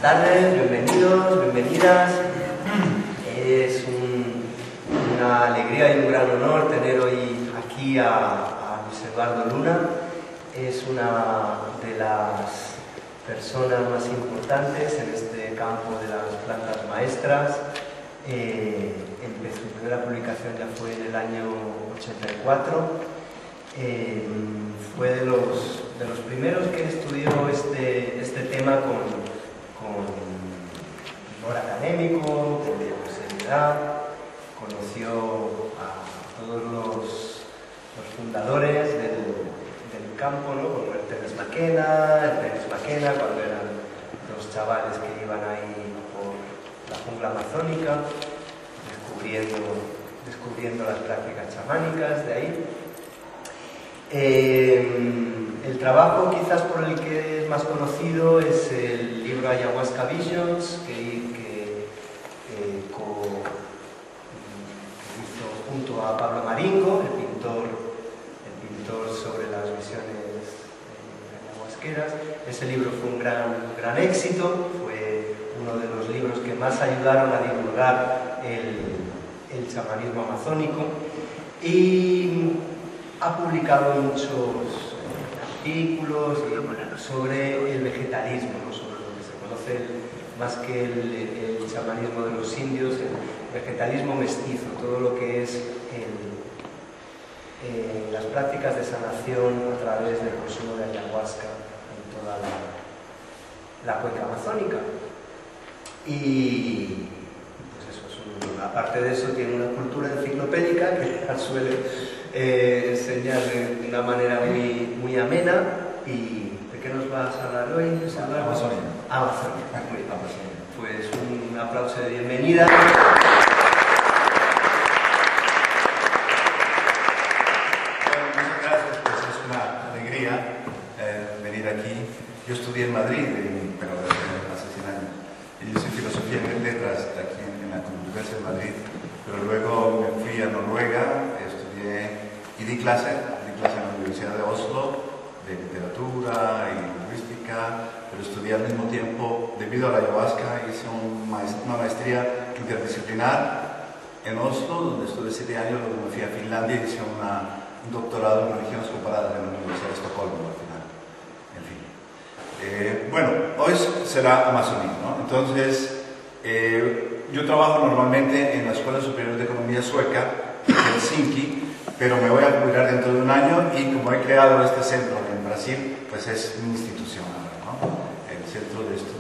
Buenas tardes, bienvenidos, bienvenidas. Es una alegría y un gran honor tener hoy aquí a Luis Eduardo Luna. Es una de las personas más importantes en este campo de las plantas maestras. Su primera publicación ya fue en el año 84. Fue de los primeros que estudió este tema con rigor académico, con seriedad. Conoció a todos los fundadores del campo, ¿no? Como el Teres McKenna, cuando eran los chavales que iban ahí por la jungla amazónica, descubriendo las prácticas chamánicas de ahí. El trabajo quizás por el que es más conocido es el libro Ayahuasca Visions, que hizo junto a Pablo Maringo, el pintor sobre las visiones ayahuasqueras. Ese libro fue un gran éxito, fue uno de los libros que más ayudaron a divulgar el chamanismo amazónico, y ha publicado muchos artículos sobre el vegetalismo, ¿no? Sobre lo que se conoce más que el chamanismo de los indios, el vegetalismo mestizo, todo lo que es las prácticas de sanación a través del consumo de ayahuasca en toda la cuenca amazónica. Y pues eso, aparte de eso, tiene una cultura enciclopédica que suele enseñar de una manera muy amena. ¿Y de qué nos vas a hablar hoy? Amazonia. Amazonia. Pues un aplauso de bienvenida. Muchas gracias, pues es una alegría venir aquí. Yo estudié en Madrid, pero desde hace 100 años. Y yo soy filosofía y letras aquí en la Universidad de Madrid, pero luego me fui a Noruega, estudié y di clase en la Universidad de Oslo de literatura y lingüística, pero estudié al mismo tiempo, debido a la ayahuasca, hice una maestría interdisciplinar en Oslo, donde estuve 7 años, luego me fui a Finlandia y hice un doctorado en religiones comparadas en la Universidad de Estocolmo al final. En fin. Bueno, hoy será Amazonía, ¿no? Entonces, yo trabajo normalmente en la Escuela Superior de Economía Sueca, en Helsinki, pero me voy a jubilar dentro de un año, y como he creado este centro en Brasil, pues es mi institución ahora, ¿no? El Centro de Estudios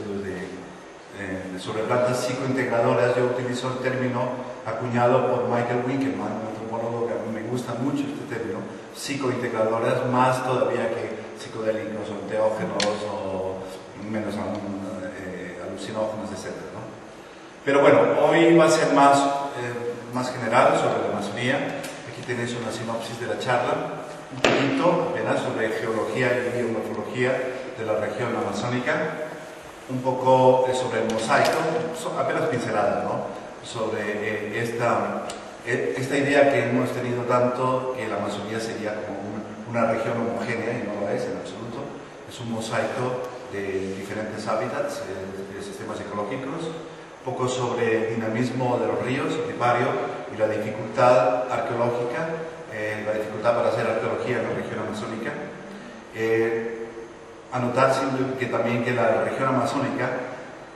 sobre Plantas Psicointegradoras. Yo utilizo el término acuñado por Michael Winkelmann, un antropólogo que a mí me gusta mucho este término, psicointegradoras, más todavía que psicodélicos o enteógenos o menos alucinógenos, etc., ¿no? Pero bueno, hoy va a ser más general sobre la Amazonía. Aquí tenéis una sinopsis de la charla, un poquito apenas sobre geología y biomorfología de la región amazónica, un poco sobre el mosaico, apenas pinceladas, ¿no? Sobre esta idea que hemos tenido tanto, que la Amazonía sería como una región homogénea, y no lo es en absoluto. Es un mosaico de diferentes hábitats, de sistemas ecológicos, un poco sobre el dinamismo de los ríos, el ripario, y la dificultad arqueológica, la dificultad para hacer arqueología en la región amazónica. Anotar que también que la región amazónica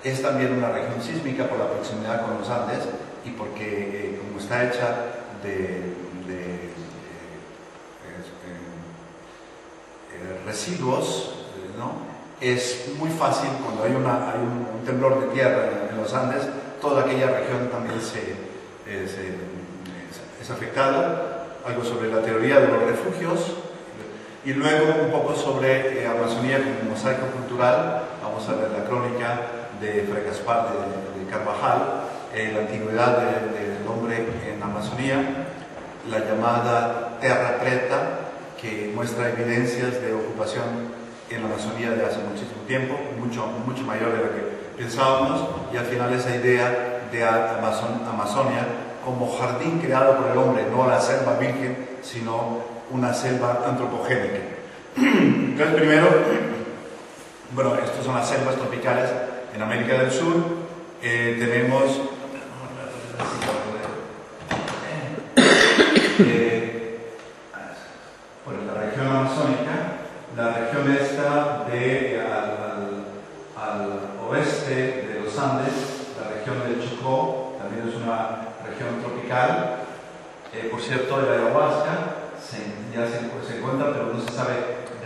es también una región sísmica por la proximidad con los Andes, y porque como está hecha de residuos, ¿no? Es muy fácil cuando hay un temblor de tierra en los Andes, toda aquella región también es afectada. Algo sobre la teoría de los refugios, y luego un poco sobre Amazonía como mosaico cultural. Vamos a ver la crónica de Fray Gaspar de Carvajal, la antigüedad del hombre en Amazonía, la llamada Terra Preta, que muestra evidencias de ocupación en la Amazonía de hace muchísimo tiempo, mucho mayor de lo que pensábamos, y al final esa idea de Amazonia como jardín creado por el hombre, no la selva virgen, sino una selva antropogénica. Entonces, primero, bueno, estas son las selvas tropicales En América del Sur tenemos bueno, la región amazónica, la región esta al oeste de los Andes, la región del Chocó, también es una región tropical. Por cierto, el ayahuasca ya se encuentra, pero no se sabe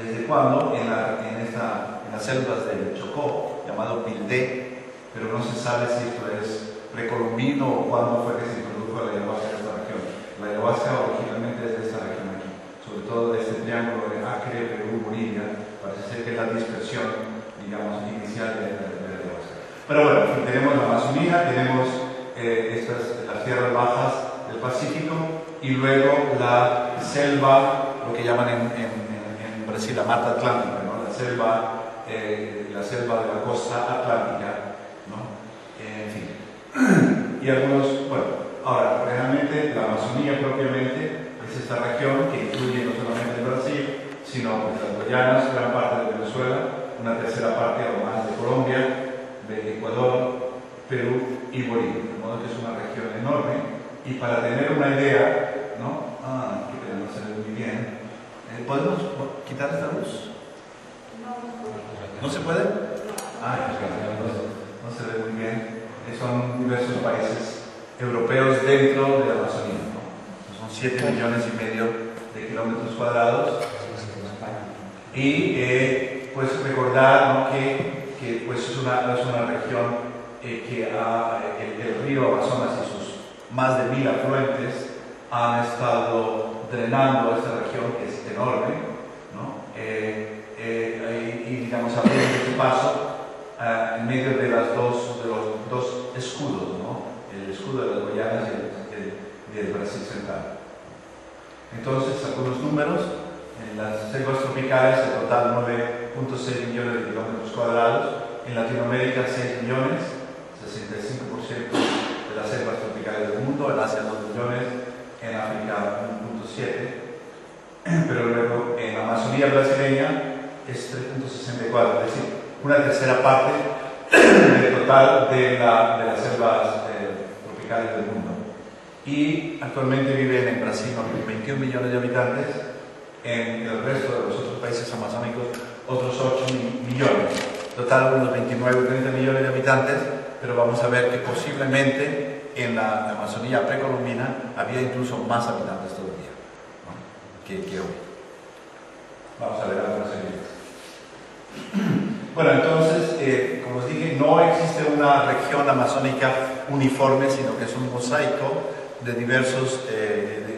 desde cuándo en las selvas del Chocó, llamado Pildé, pero no se sabe si esto es precolombino o cuándo fue que se introdujo la ayahuasca en esta región. La ayahuasca originalmente es de esta región aquí, sobre todo de este triángulo de Acre, Perú, Bolivia. Parece ser que es la dispersión, digamos, inicial de la ayahuasca. Pero bueno, tenemos la Amazonía, tenemos las tierras bajas del Pacífico y luego la selva, lo que llaman en Brasil la Mata Atlántica, ¿no? La selva de la costa atlántica, ¿no? En fin. Y algunos, bueno, ahora, realmente la Amazonía propiamente es esta región que incluye no solamente el Brasil, sino pues, las Guayanas, gran parte de Venezuela, una tercera parte o más de Colombia, de Ecuador, Perú y Bolivia, de modo que es una región enorme. Y para tener una idea, ¿no? Qué pena, no se ve muy bien. ¿Podemos quitar esta luz? ¿No se puede? No se ve muy bien. Son diversos países europeos dentro de la Amazonía, ¿no? Son 7,5 millones de kilómetros cuadrados. Y pues recordar, ¿no? que pues es una región que el río Amazonas y sus más de 1000 afluentes han estado drenando esta región, que es enorme, ¿no? Y digamos abriendo este paso en medio de los dos escudos, ¿no? El escudo de las Guayanas y el Brasil central. Entonces, algunos números: en las selvas tropicales el total 9,6 millones de kilómetros cuadrados, en Latinoamérica 6 millones, 65% de las selvas tropicales del mundo, en Asia 2 millones, en África 1,7, pero luego en la Amazonía brasileña es 3,64, es decir, una tercera parte del total de las selvas tropicales del mundo. Y actualmente viven en Brasil 21 millones de habitantes, en el resto de los otros países amazónicos otros 8 millones, total unos 29 o 30 millones de habitantes, pero vamos a ver que posiblemente en la Amazonía precolombina había incluso más habitantes todavía, ¿no? que hoy. Vamos a ver algunas evidencias. Bueno, entonces, como os dije, no existe una región amazónica uniforme, sino que es un mosaico de diversos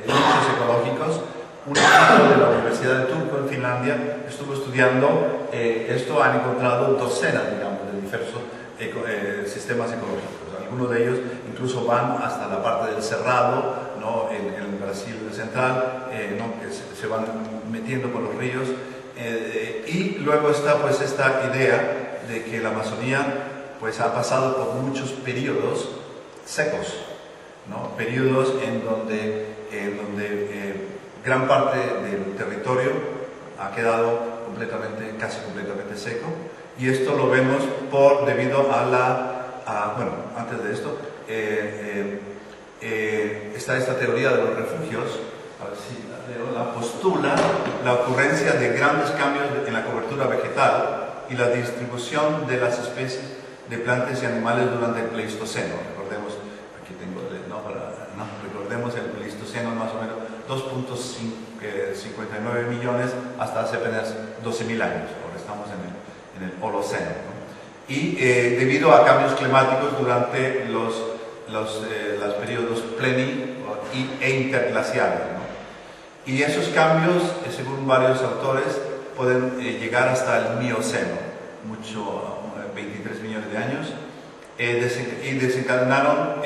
nichos ecológicos. Un equipo de la Universidad de Turku en Finlandia estuvo estudiando esto, han encontrado docenas, digamos, de diversos sistemas ecológicos. Algunos de ellos incluso van hasta la parte del Cerrado, ¿no? en el Brasil central, ¿no? que se van metiendo por los ríos. Y luego está pues esta idea de que la Amazonía pues ha pasado por muchos periodos secos, ¿no? Periodos en donde gran parte del territorio ha quedado casi completamente seco, y esto lo vemos debido a bueno, antes de esto está esta teoría de los refugios. A ver si la postula la ocurrencia de grandes cambios en la cobertura vegetal y la distribución de las especies de plantas y animales durante el Pleistoceno. Recordemos, aquí tengo, recordemos el Pleistoceno más o menos 2,59 millones hasta hace apenas 12.000 años. Ahora estamos en el Holoceno, ¿no? Y debido a cambios climáticos durante los periodos pleni e interglaciales, ¿no? Y esos cambios, según varios autores, pueden llegar hasta el Mioceno, 23 millones de años, y desencadenaron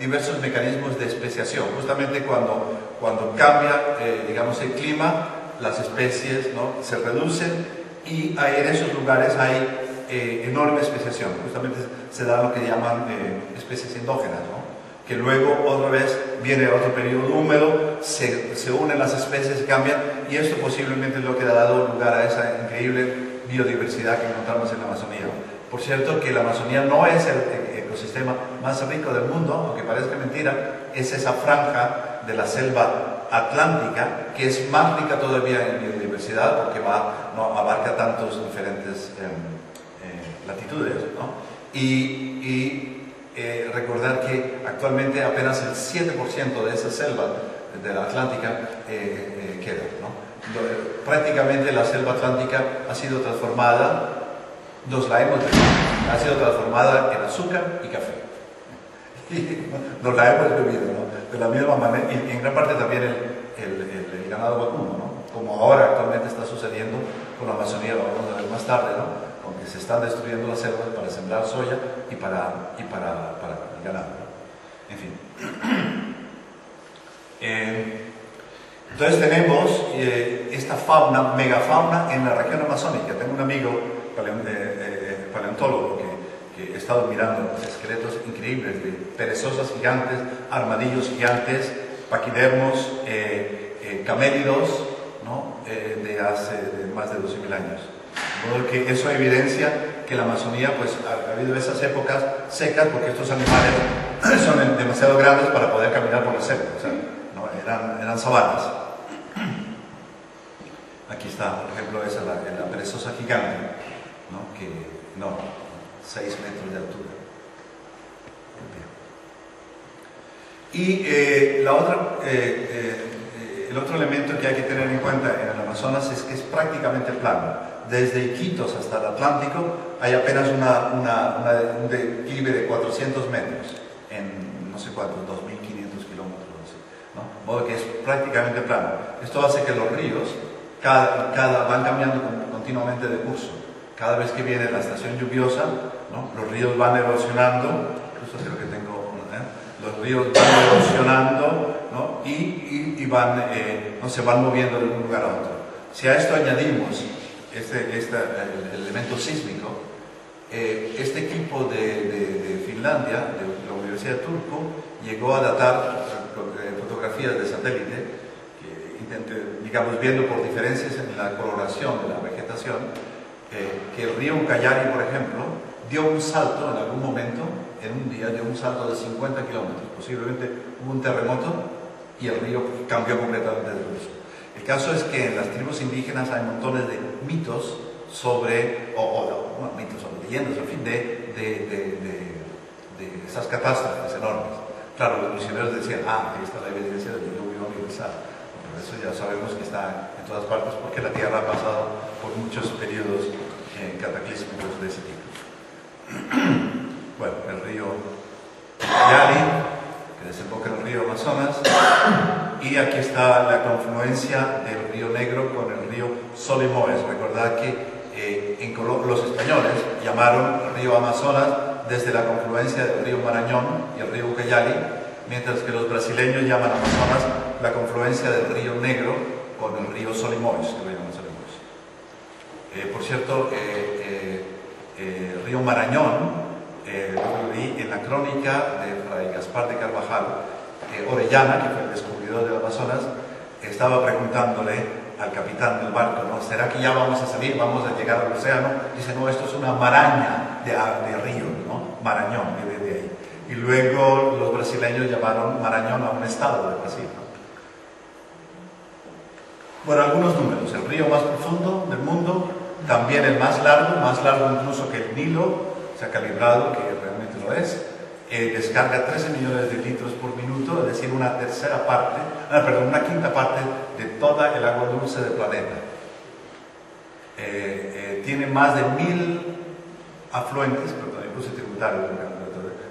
diversos mecanismos de especiación. Justamente cuando cambia, digamos, el clima, las especies, ¿no? se reducen, y en esos lugares hay enorme especiación. Justamente se da lo que llaman especies endógenas, ¿no? Que luego otra vez viene otro periodo húmedo, se unen las especies, cambian, y esto posiblemente es lo que ha dado lugar a esa increíble biodiversidad que encontramos en la Amazonía. Por cierto, que la Amazonía no es el ecosistema más rico del mundo, aunque parezca mentira, es esa franja de la selva atlántica, que es más rica todavía en biodiversidad, porque no abarca tantos diferentes latitudes, ¿no? Recordar que actualmente apenas el 7% de esa selva de la Atlántica queda, ¿no? Prácticamente la selva atlántica ha sido transformada, ha sido transformada en azúcar y café. Y nos la hemos bebido, ¿no? De la misma manera, y en gran parte también el ganado vacuno, ¿no? Como ahora actualmente está sucediendo con la Amazonía, lo vamos a ver más tarde, ¿no? Porque se están destruyendo las selvas para sembrar soya y para el ganado, ¿no? En fin. Entonces tenemos esta fauna, megafauna en la región amazónica. Tengo un amigo paleontólogo que he estado mirando esqueletos increíbles de perezosas gigantes, armadillos gigantes, paquidermos, camélidos, ¿no? De hace más de 12.000 años. De modo que eso evidencia que la Amazonía pues, ha habido esas épocas secas porque estos animales son demasiado grandes para poder caminar por la selva. O sea, ¿no? eran sabanas. Aquí está, por ejemplo, esa la perezosa gigante, ¿no? 6 metros de altura. Y el otro elemento que hay que tener en cuenta en el Amazonas es que es prácticamente plano. Desde Iquitos hasta el Atlántico hay apenas un declive de 400 metros en no sé cuántos, 2.500 kilómetros, ¿no? De modo que es prácticamente plano. Esto hace que los ríos van cambiando continuamente de curso. Cada vez que viene la estación lluviosa, ¿no? Los ríos van erosionando, incluso creo que tengo, los ríos van erosionando, ¿no? y se van moviendo de un lugar a otro. Si a esto añadimos el elemento sísmico, este equipo de Finlandia, de la Universidad de Turku, llegó a datar fotografías de satélite, digamos, viendo por diferencias en la coloración de la vegetación, que el río Ucayali, por ejemplo, dio un salto en algún momento, en un día dio un salto de 50 kilómetros. Posiblemente hubo un terremoto y el río cambió completamente de curso. El caso es que en las tribus indígenas hay montones de mitos sobre, mitos o leyendas, en fin, de esas catástrofes enormes. Claro, los misioneros decían, ahí está la evidencia del diluvio universal. Por eso ya sabemos que está en todas partes, porque la Tierra ha pasado por muchos periodos cataclísmicos de ese tipo. Bueno, el río Yari, que desemboca en el río Amazonas, y aquí está la confluencia del río Negro con el río Solimões. Recordad que los españoles llamaron el río Amazonas desde la confluencia del río Marañón y el río Ucayali, mientras que los brasileños llaman Amazonas la confluencia del río Negro con el río Solimões, que lo llaman Solimões. Por cierto, el río Marañón, lo vi en la crónica de Fray Gaspar de Carvajal, Orellana, que fue el descubridor del Amazonas, estaba preguntándole al capitán del barco, ¿no? ¿Será que ya vamos a salir, vamos a llegar al océano? Dice, no, esto es una maraña de río, ¿no? Marañón, de ahí. Y luego los brasileños llamaron Marañón a un estado de Brasil, ¿no? Bueno, algunos números. El río más profundo del mundo, también el más largo incluso que el Nilo, se ha calibrado que realmente lo es, descarga 13 millones de litros por minuto, es decir, una quinta parte de toda el agua dulce del planeta. Tiene más de 1.000 afluentes, perdón, puse tributarios,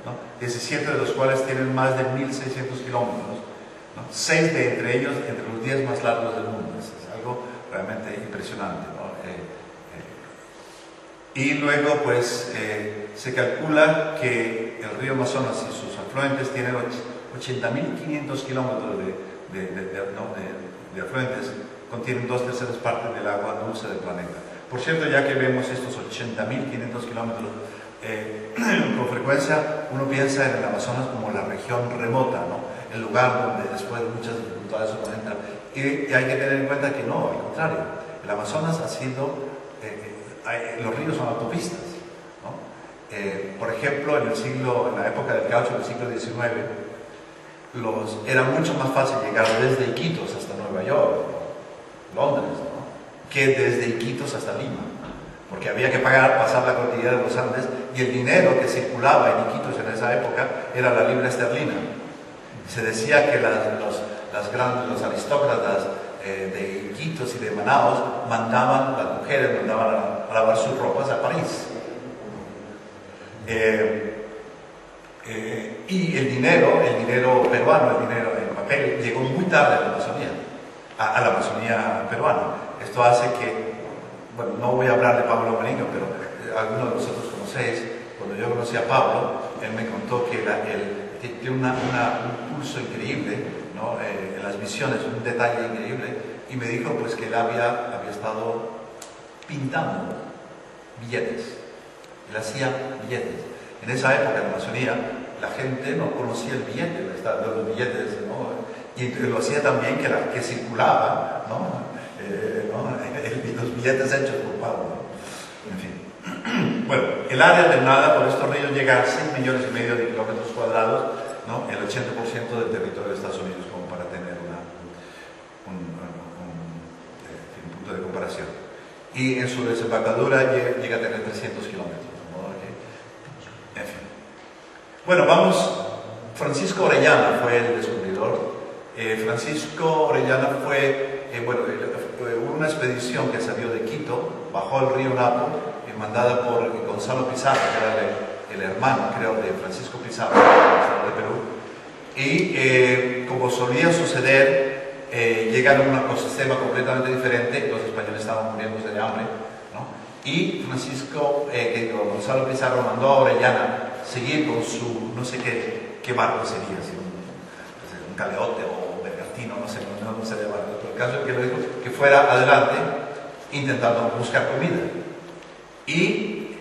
¿no? 17 de los cuales tienen más de 1.600 kilómetros, ¿no? 6 de entre ellos entre los 10 más largos del mundo. Es algo realmente impresionante, ¿no? Y luego, pues, se calcula que el río Amazonas y sus afluentes tienen 80.500 kilómetros de afluentes, contienen 2/3 partes del agua dulce del planeta. Por cierto, ya que vemos estos 80.500 kilómetros, con frecuencia uno piensa en el Amazonas como la región remota, ¿no? El lugar donde después de muchas dificultades uno entra. Y hay que tener en cuenta que no, al contrario, el Amazonas ha sido... los ríos son autopistas, ¿no? Por ejemplo, en la época del caucho del siglo XIX, era mucho más fácil llegar desde Iquitos hasta Nueva York, Londres, ¿no? Que desde Iquitos hasta Lima, porque había que pasar la cordillera de los Andes, y el dinero que circulaba en Iquitos en esa época era la libra esterlina. Se decía que los aristócratas de Iquitos y de Manaos las mujeres mandaban a lavar sus ropas a París. Y el dinero peruano, el dinero en papel, llegó muy tarde a la Amazonía, a la Amazonía peruana. Esto hace que, bueno, no voy a hablar de Pablo Marinho, pero algunos de vosotros conocéis, cuando yo conocí a Pablo, él me contó que tiene un pulso increíble, ¿no? En las visiones, un detalle increíble, y me dijo pues que él había estado pintando billetes. Él hacía billetes. En esa época en la Amazonía la gente no conocía el billete, los billetes, ¿no? Y lo hacía también que circulaba, ¿no? Los billetes hechos por Pablo, ¿no? En fin. Bueno, el área del nada por estos ríos llega a 6,5 millones de kilómetros cuadrados, ¿no? El 80% del territorio de Estados Unidos, como para tener un punto de comparación. Y en su desembocadura llega a tener 300 kilómetros. En fin. Bueno, vamos. Francisco Orellana fue el descubridor. Francisco Orellana fue una expedición que salió de Quito, bajó el río Napo, mandada por Gonzalo Pizarro, que era el hermano, creo, de Francisco Pizarro, de Perú. Y como solía suceder, llegaron a un ecosistema completamente diferente, los españoles estaban muriéndose de hambre, ¿no? Y Gonzalo Pizarro mandó a Orellana seguir con su, no sé qué barco sería, si un galeote o bergantino, no sé de barco, pero el caso es que le dijo que fuera adelante intentando buscar comida. Y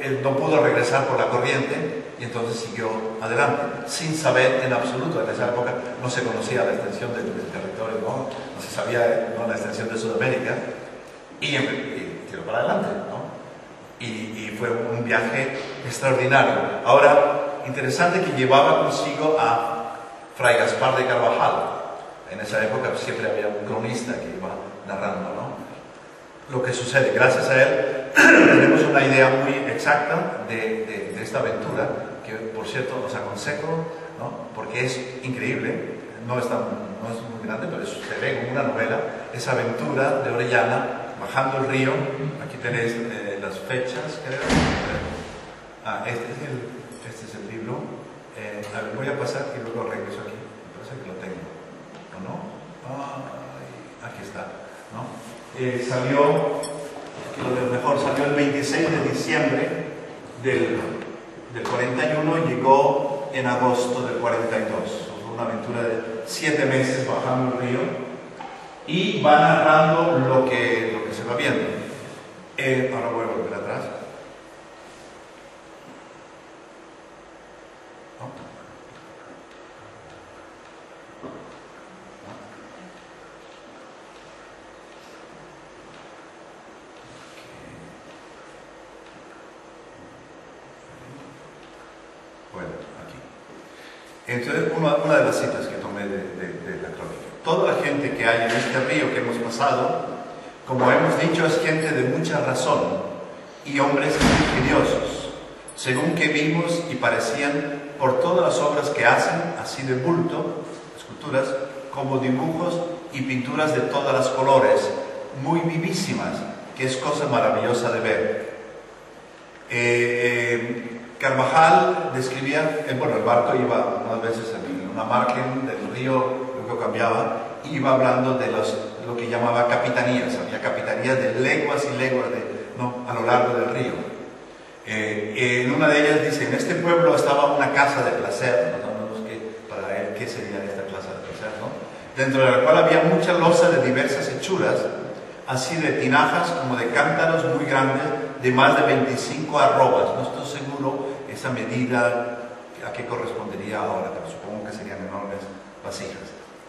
él no pudo regresar por la corriente y entonces siguió adelante, sin saber en absoluto. En esa época no se conocía la extensión del territorio, no se sabía, ¿no?, la extensión de Sudamérica, y tiró para adelante, ¿no? Y fue un viaje extraordinario. Ahora, interesante que llevaba consigo a Fray Gaspar de Carvajal. En esa época siempre había un cronista que iba narrando, ¿no?, lo que sucede. Gracias a él tenemos una idea muy exacta de esta aventura, que por cierto os aconsejo, ¿no?, porque es increíble. No es muy grande, pero se ve como una novela, esa aventura de Orellana bajando el río. Aquí tenéis las fechas, creo. Este es el libro. A ver, voy a pasar y luego regreso aquí. Me parece que lo tengo, ¿o no? Aquí está, ¿no? Salió, aquí lo veo mejor, salió el 26 de diciembre del 41 y llegó en agosto del 42. Fue una aventura de 7 meses bajando el río, y va narrando lo que se va viendo. Ahora voy a volver atrás. Bueno, aquí. Entonces, una de las citas que tomé de la crónica. Toda la gente que hay en este río que hemos pasado, como hemos dicho, es gente de mucha razón y hombres ingeniosos, según que vimos y parecían por todas las obras que hacen, así de bulto, esculturas, como dibujos y pinturas de todos los colores, muy vivísimas, que es cosa maravillosa de ver. Carvajal describía, el barco iba unas veces en una margen del río, luego cambiaba, y iba hablando de lo que llamaba capitanías. Había capitanías de leguas y leguas a lo largo del río. En una de ellas dice: en este pueblo estaba una casa de placer. No sabemos para él qué sería esta casa de placer, ¿no?, dentro de la cual había mucha loza de diversas hechuras, así de tinajas como de cántaros muy grandes, de más de 25 arrobas. No estoy seguro esa medida a qué correspondería ahora, pero supongo que serían enormes vasijas.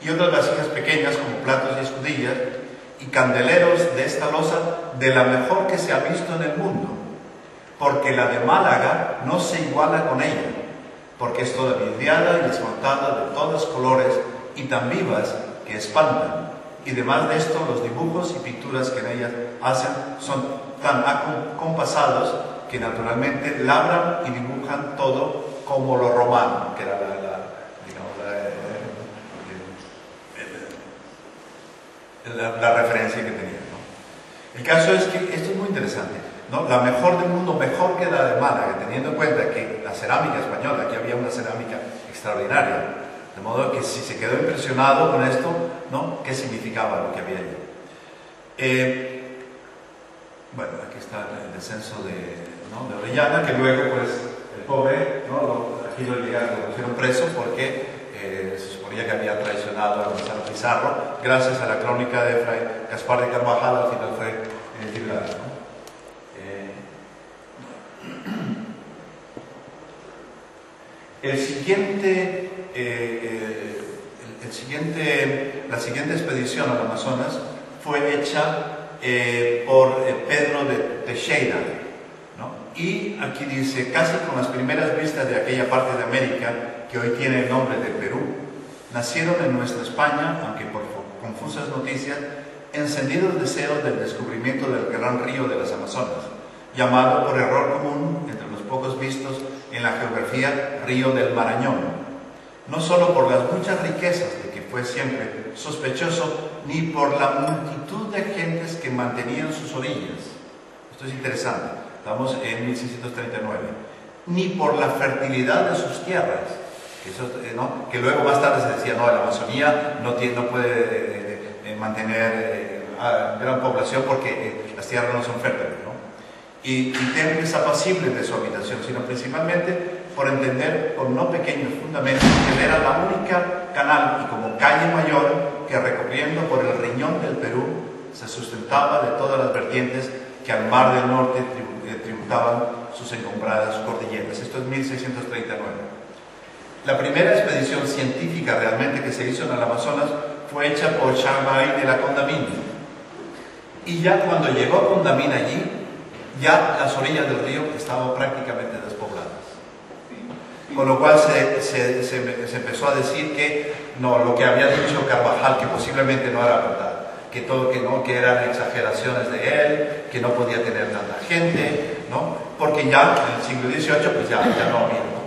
Y otras vasijas pequeñas como platos y escudillas, y candeleros de esta loza de la mejor que se ha visto en el mundo. porque la de Málaga no se iguala con ella, porque es toda vidriada y esmaltada de todos colores y tan vivas que espantan. Y además de esto, los dibujos y pinturas que en ellas hacen son tan acompasados que naturalmente labran y dibujan todo como lo romano, que era la referencia que tenían, ¿no? El caso es que esto es muy interesante, ¿no? La mejor del mundo, mejor que la de Málaga, teniendo en cuenta que la cerámica española, aquí había una cerámica extraordinaria, de modo que si se quedó impresionado con esto, ¿no? ¿Qué significaba lo que había allí? Bueno, aquí está el descenso de Orellana, que luego, pues, el pobre, ¿no? Aquí lo pusieron preso porque se suponía que había traicionado a Gonzalo Pizarro. Gracias a la crónica de Fray Gaspar de Carvajal, al final fue liberado, ¿no? La siguiente expedición al Amazonas fue hecha por Pedro de Teixeira, ¿no? Y aquí dice, casi con las primeras vistas de aquella parte de América que hoy tiene el nombre de Perú, nacieron en nuestra España, aunque por confusas noticias, encendidos deseos del descubrimiento del gran río de las Amazonas, llamado por error común, entre los pocos vistos en la geografía, Río del Marañón. No solo por las muchas riquezas de que fue siempre sospechoso, ni por la multitud de gentes que mantenían sus orillas. Esto es interesante, estamos en 1639. Ni por la fertilidad de sus tierras, ¿no? Que luego más tarde se decía, no, la Amazonía no puede mantener gran población porque las tierras no son fértiles, ¿no? Y templos apacibles de su habitación, sino principalmente por entender con no pequeños fundamentos que era la única canal y como calle mayor que recorriendo por el riñón del Perú se sustentaba de todas las vertientes que al mar del norte tributaban sus encumbradas cordilleras. Esto es 1639. La primera expedición científica realmente que se hizo en el Amazonas fue hecha por Charles de la Condamine. Y ya cuando llegó a Condamine allí, ya las orillas del río estaban prácticamente despobladas. Con lo cual se empezó a decir que no, lo que había dicho Carvajal, que posiblemente no era verdad, que eran exageraciones de él, que no podía tener tanta gente, ¿no? Porque ya en el siglo XVIII pues ya no había, ¿no?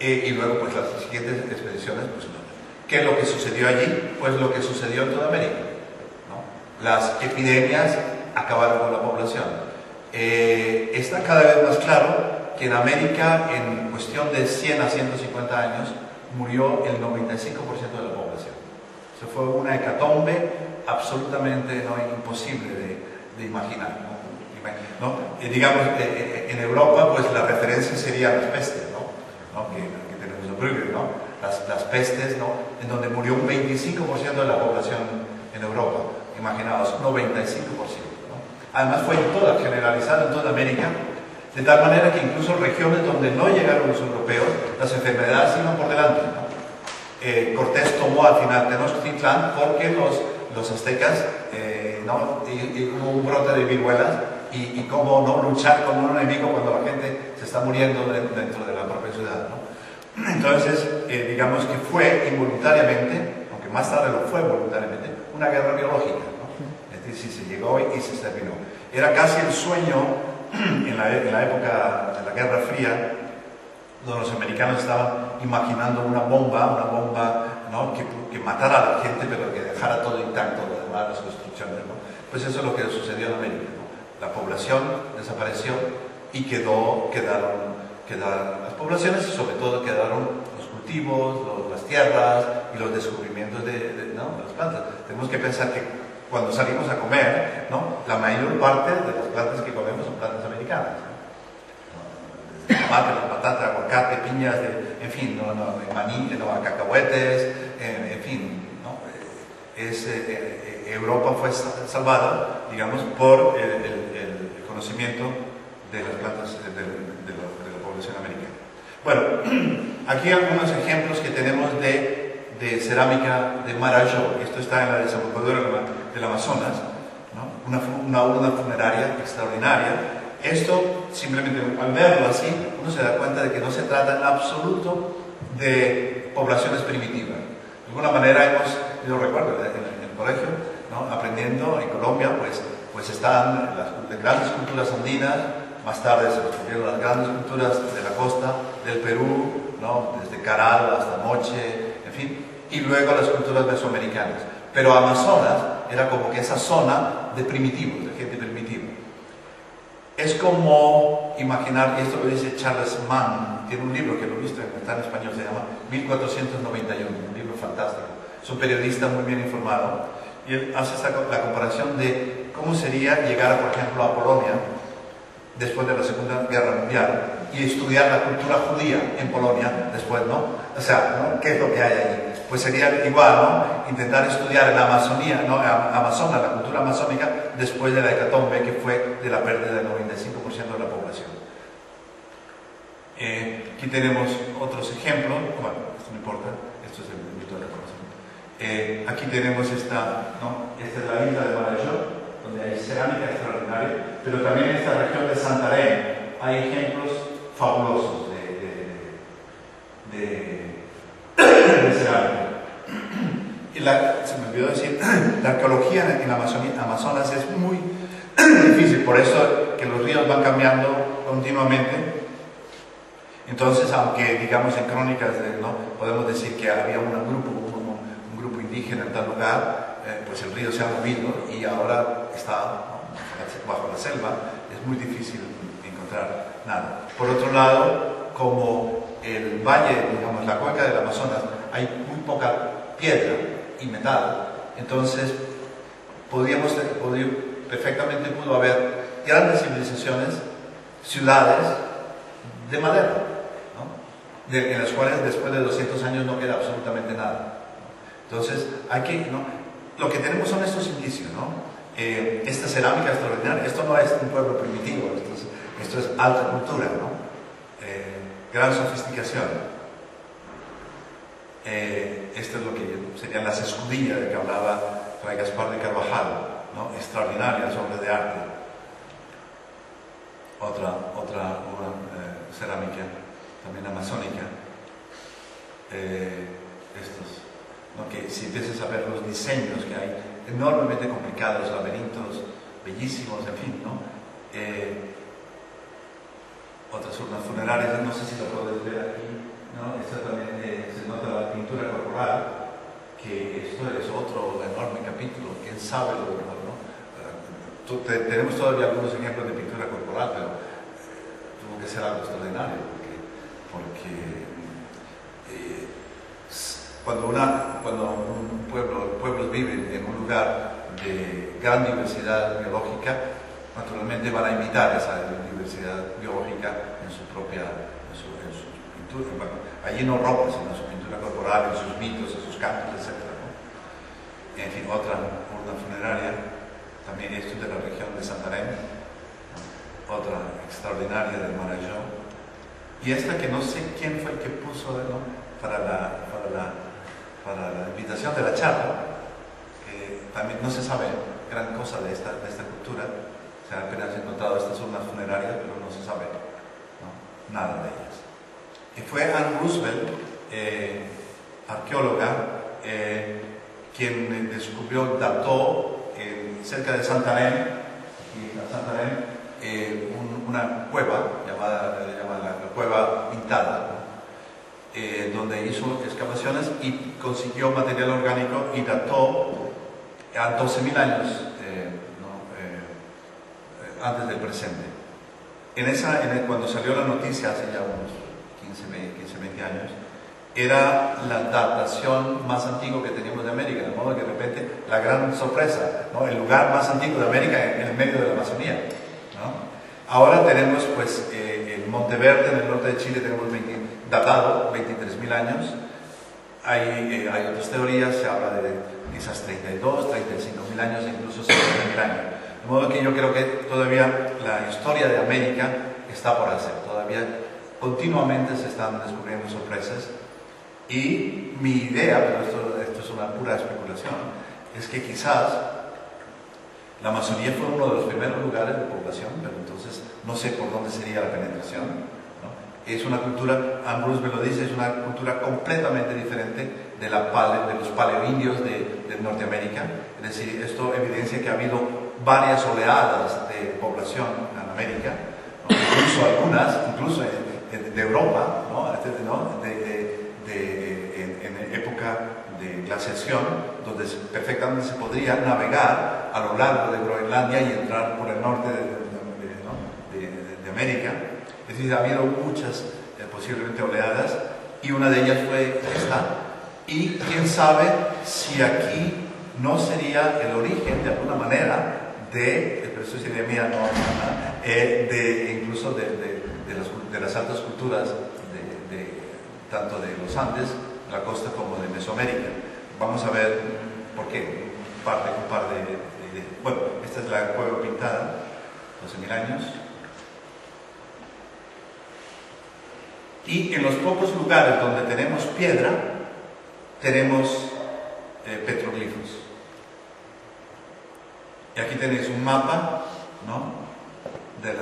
Y luego pues las siguientes expediciones, pues no. ¿Qué es lo que sucedió allí? Pues lo que sucedió en toda América, ¿no? Las epidemias acabaron con la población. Está cada vez más claro que en América, en cuestión de 100 a 150 años, murió el 95% de la población. Eso fue una hecatombe absolutamente imposible de imaginar, ¿no? Digamos, en Europa, pues la referencia sería las pestes, ¿no? Que tenemos en Brügge, ¿no? Las pestes, ¿no? En donde murió un 25% de la población en Europa. Imaginaos, 95%. Además fue generalizado en toda América, de tal manera que incluso regiones donde no llegaron los europeos, las enfermedades iban por delante, ¿no? Cortés tomó al final Tenochtitlán porque los aztecas, y hubo un brote de viruelas, y cómo no luchar con un enemigo cuando la gente se está muriendo dentro de la propia ciudad, ¿no? Entonces, digamos que fue involuntariamente, aunque más tarde lo fue voluntariamente, una guerra biológica, ¿no? Es decir, se llegó y se terminó. Era casi el sueño en la época de la Guerra Fría, donde los americanos estaban imaginando una bomba, ¿no? que matara a la gente, pero que dejara todo intacto, lo demás, las construcciones, ¿no? Pues eso es lo que sucedió en América, ¿no? La población desapareció y quedaron las poblaciones, y sobre todo quedaron los cultivos, las tierras y los descubrimientos de las plantas. Tenemos que pensar que cuando salimos a comer, ¿no? La mayor parte de las plantas que comemos son plantas americanas, ¿no? Desde tomate, patata, aguacate, piñas, en fin, maní, cacahuetes, en fin, ¿no? Europa fue salvada, digamos, por el conocimiento de las plantas de la población americana. Bueno, aquí algunos ejemplos que tenemos de cerámica de Marajó. Esto está en la desembocadura del Amazonas, ¿no? Una urna funeraria extraordinaria. Esto simplemente al verlo así, uno se da cuenta de que no se trata en absoluto de poblaciones primitivas. De alguna manera yo recuerdo en el colegio, ¿no? Aprendiendo en Colombia, pues están las grandes culturas andinas, más tarde se descubrieron las grandes culturas de la costa del Perú, ¿no? Desde Caral hasta Moche, en fin, y luego las culturas mesoamericanas. Pero Amazonas era como que esa zona de primitivos, de gente primitiva. Es como imaginar, y esto lo dice Charles Mann, tiene un libro que lo he visto, está en español, se llama 1491, un libro fantástico. Es un periodista muy bien informado, y él hace la comparación de cómo sería llegar, por ejemplo, a Polonia después de la Segunda Guerra Mundial y estudiar la cultura judía en Polonia después, ¿no? O sea, ¿no? ¿Qué es lo que hay allí? Pues sería igual, ¿no? Intentar estudiar en la Amazonía, ¿no? Amazonas, la cultura amazónica, después de la hecatombe, que fue de la pérdida del 95% de la población. Aquí tenemos otros ejemplos. Bueno, esto no importa, esto es el mito de la conocimiento. Aquí tenemos esta, ¿no? Esta es la isla de Marajó, donde hay cerámica extraordinaria, pero también en esta región de Santarém hay ejemplos fabulosos de cerámica. Y se me olvidó decir, la arqueología en Amazonas es muy difícil, por eso que los ríos van cambiando continuamente. Entonces, aunque digamos en crónicas, ¿no? Podemos decir que había un grupo indígena en tal lugar, pues el río se ha movido y ahora está, ¿no? Bajo la selva, es muy difícil encontrar nada. Por otro lado, como el valle, digamos, la cuenca del Amazonas, hay muy poca piedra y metal, entonces perfectamente pudo haber grandes civilizaciones, ciudades de madera, ¿no? En las cuales después de 200 años no queda absolutamente nada. Entonces, ¿no? Lo que tenemos son estos indicios, ¿no? Esta cerámica extraordinaria, esto no es un pueblo primitivo, esto es alta cultura, ¿no? Gran sofisticación. Esto es lo que serían las escudillas de que hablaba Fray Gaspar de Carvajal, ¿no? Extraordinarias obras de arte. Otra cerámica, también amazónica. Estos, ¿no? Que si empiezas a ver los diseños que hay, enormemente complicados, laberintos bellísimos, en fin, ¿no? Otras urnas funerarias, no sé si lo puedes ver aquí, ¿no? Esta también se nota la pintura corporal, que esto es otro enorme capítulo, quién sabe lo mejor, ¿no? Tenemos todavía algunos ejemplos de pintura corporal, pero tuvo que ser algo extraordinario, porque cuando pueblos viven en un lugar de gran diversidad biológica, naturalmente van a imitar esa diversidad biológica en su pintura. Bueno, allí no ropa, sino en su pintura corporal, en sus mitos, en sus cantos, etc., ¿no? En fin, otra urna funeraria, también esto de la región de Santarém, ¿no? Otra extraordinaria de Marajó. Y esta que no sé quién fue el que puso, ¿no? para la invitación de la charla, que también no se sabe gran cosa de esta cultura. Se han apenas encontrado estas urnas funerarias, pero no se sabe, ¿no? Nada de ellas. Y fue Anne Roosevelt, arqueóloga, quien dató cerca de Santarém, una cueva llamada la Cueva Pintada, ¿no? Donde hizo excavaciones y consiguió material orgánico y dató a 12.000 años antes del presente. Cuando salió la noticia hace ya unos 15-20 años, era la datación más antigua que teníamos de América, de modo que de repente la gran sorpresa, ¿no? El lugar más antiguo de América en el medio de la Amazonía, ¿no? Ahora tenemos pues el Monteverde en el norte de Chile, tenemos datado 23.000 años. Hay otras teorías, se habla de quizás 32, 35.000 años, incluso 50.000 años. De modo que yo creo que todavía la historia de América está por hacer, todavía continuamente se están descubriendo sorpresas. Y mi idea, pero esto es una pura especulación, es que quizás La Amazonía fue uno de los primeros lugares de población, pero entonces no sé por dónde sería la penetración, ¿no? Es una cultura, Ambrose me lo dice, es una cultura completamente diferente de los paleoindios de Norteamérica. Es decir, esto evidencia que ha habido varias oleadas de población en América, ¿no? Incluso algunas, incluso de Europa, ¿no? En época de glaciación, donde perfectamente se podría navegar a lo largo de Groenlandia y entrar por el norte de América. Es decir, ha habido muchas posiblemente oleadas, y una de ellas fue esta. Y quién sabe si aquí no sería el origen, de alguna manera, pero eso sería mía, incluso de las altas culturas tanto de los Andes, la costa, como de Mesoamérica. Vamos a ver por qué. Bueno, esta es la cueva pintada, 12.000 años. Y en los pocos lugares donde tenemos piedra, tenemos petroglifos. Y aquí tenéis un mapa, ¿no?, de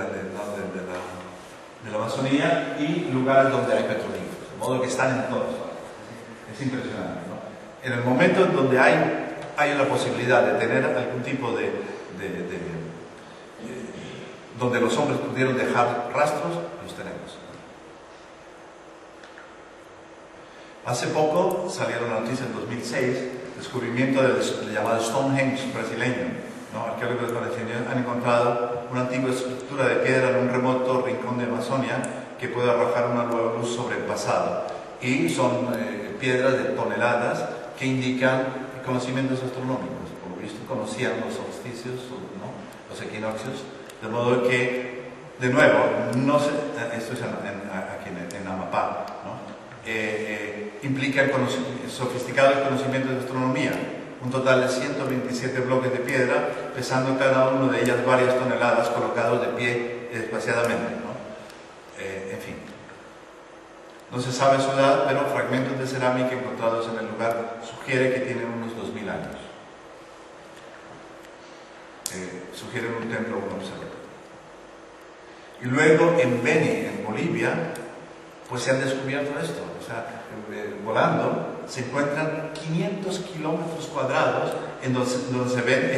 la Amazonía, y lugares donde hay petroglifos, de modo que están en todas partes. Es impresionante, ¿no? En el momento en donde hay la posibilidad de tener algún tipo donde los hombres pudieron dejar rastros, los tenemos. Hace poco salieron la noticia en 2006, descubrimiento del llamado Stonehenge brasileño, ¿no? Arqueólogos brasileños han encontrado una antigua estructura de piedra en un remoto rincón de Amazonia que puede arrojar una nueva luz sobre el pasado. Y son piedras de toneladas que indican conocimientos astronómicos. Por lo visto conocían los solsticios, ¿no?, los equinoccios, de modo que, de nuevo, esto es aquí en Amapá, ¿no? Implica sofisticados conocimientos de astronomía. Un total de 127 bloques de piedra, pesando cada uno de ellas varias toneladas, colocados de pie espaciadamente, ¿no? En fin. No se sabe su edad, pero fragmentos de cerámica encontrados en el lugar sugiere que tienen unos 2.000 años. Sugieren un templo o un observatorio. Y luego en Beni, en Bolivia, pues se han descubierto esto. O sea, volando, se encuentran 500 kilómetros cuadrados en donde se ven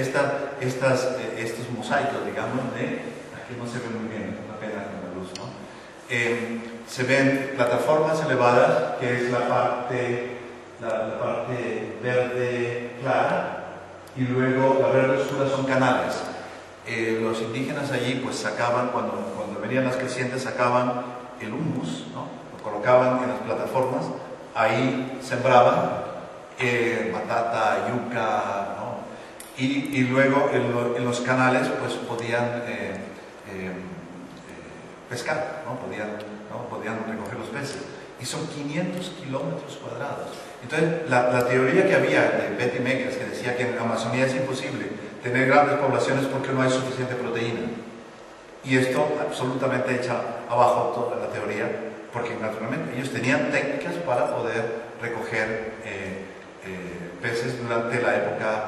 estos mosaicos, digamos, aquí no se ve muy bien, es una pena con la luz, ¿no? Se ven plataformas elevadas, que es la parte verde clara, y luego la verde oscura son canales. Los indígenas allí pues sacaban, cuando venían las crecientes, sacaban el humus, ¿no?, lo colocaban en las plataformas, ahí sembraban batata, yuca, ¿no?, y luego en los canales pues podían pescar, ¿no? Podían recoger los peces. Y son 500 kilómetros cuadrados. Entonces, la teoría que había de Betty Meggers, que decía que en Amazonía es imposible tener grandes poblaciones porque no hay suficiente proteína. Y esto absolutamente echa abajo toda la teoría, porque naturalmente ellos tenían técnicas para poder recoger peces durante la época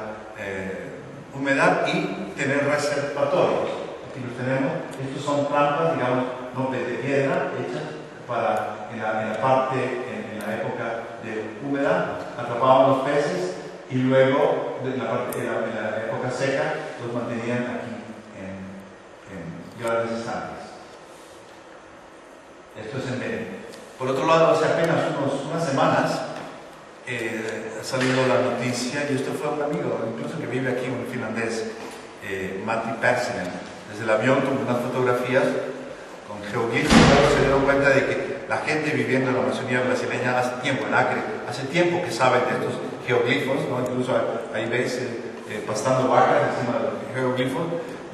húmeda y tener reservatorios. Aquí los tenemos. Estos son trampas, digamos, no de piedra, hechas para en la época de humedad, atrapaban los peces y luego en la época seca los mantenían aquí en grandes estanques. Esto es en Beni. Por otro lado, hace apenas unas semanas ha salido la noticia, y esto fue un amigo, incluso que vive aquí, un finlandés, Matti Persinen. Desde el avión tomó unas fotografías con geoglifos, y luego se dieron cuenta de que la gente viviendo en la Amazonía brasileña hace tiempo, en Acre, hace tiempo que saben de estos geoglifos, ¿no? Incluso ahí veis pastando vacas encima de los geoglifos,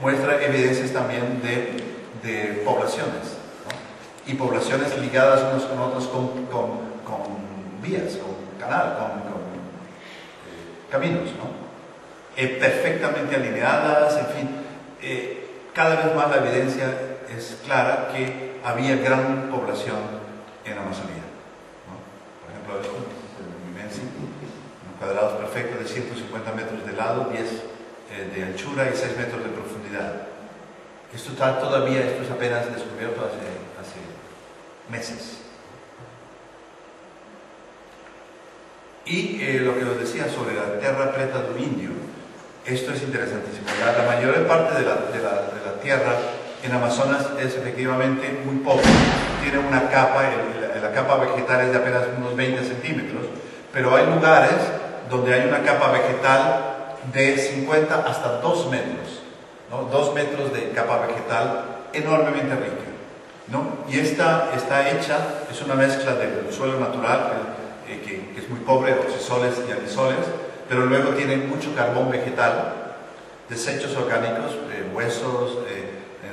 muestra evidencias también de poblaciones, ¿no? Y poblaciones ligadas unos con otros con vías, con canal, con caminos, ¿no? Perfectamente alineadas, en fin. Cada vez más la evidencia es clara que había gran población en Amazonía, ¿no? Por ejemplo, esto es el Mimensi, cuadrados perfectos de 150 metros de lado, 10 de anchura y 6 metros de profundidad. Esto está todavía, esto es apenas descubierto hace meses. Y lo que os decía sobre la terra preta do indio, esto es interesantísimo. La mayor parte de la tierra en Amazonas es efectivamente muy pobre. Tiene una capa, la capa vegetal es de apenas unos 20 centímetros, pero hay lugares donde hay una capa vegetal de 50 hasta 2 metros, ¿no? 2 metros de capa vegetal enormemente rica, ¿no? Y esta está hecha, es una mezcla del suelo natural, que es muy pobre, oxisoles y alisoles, pero luego tiene mucho carbón vegetal, desechos orgánicos, huesos,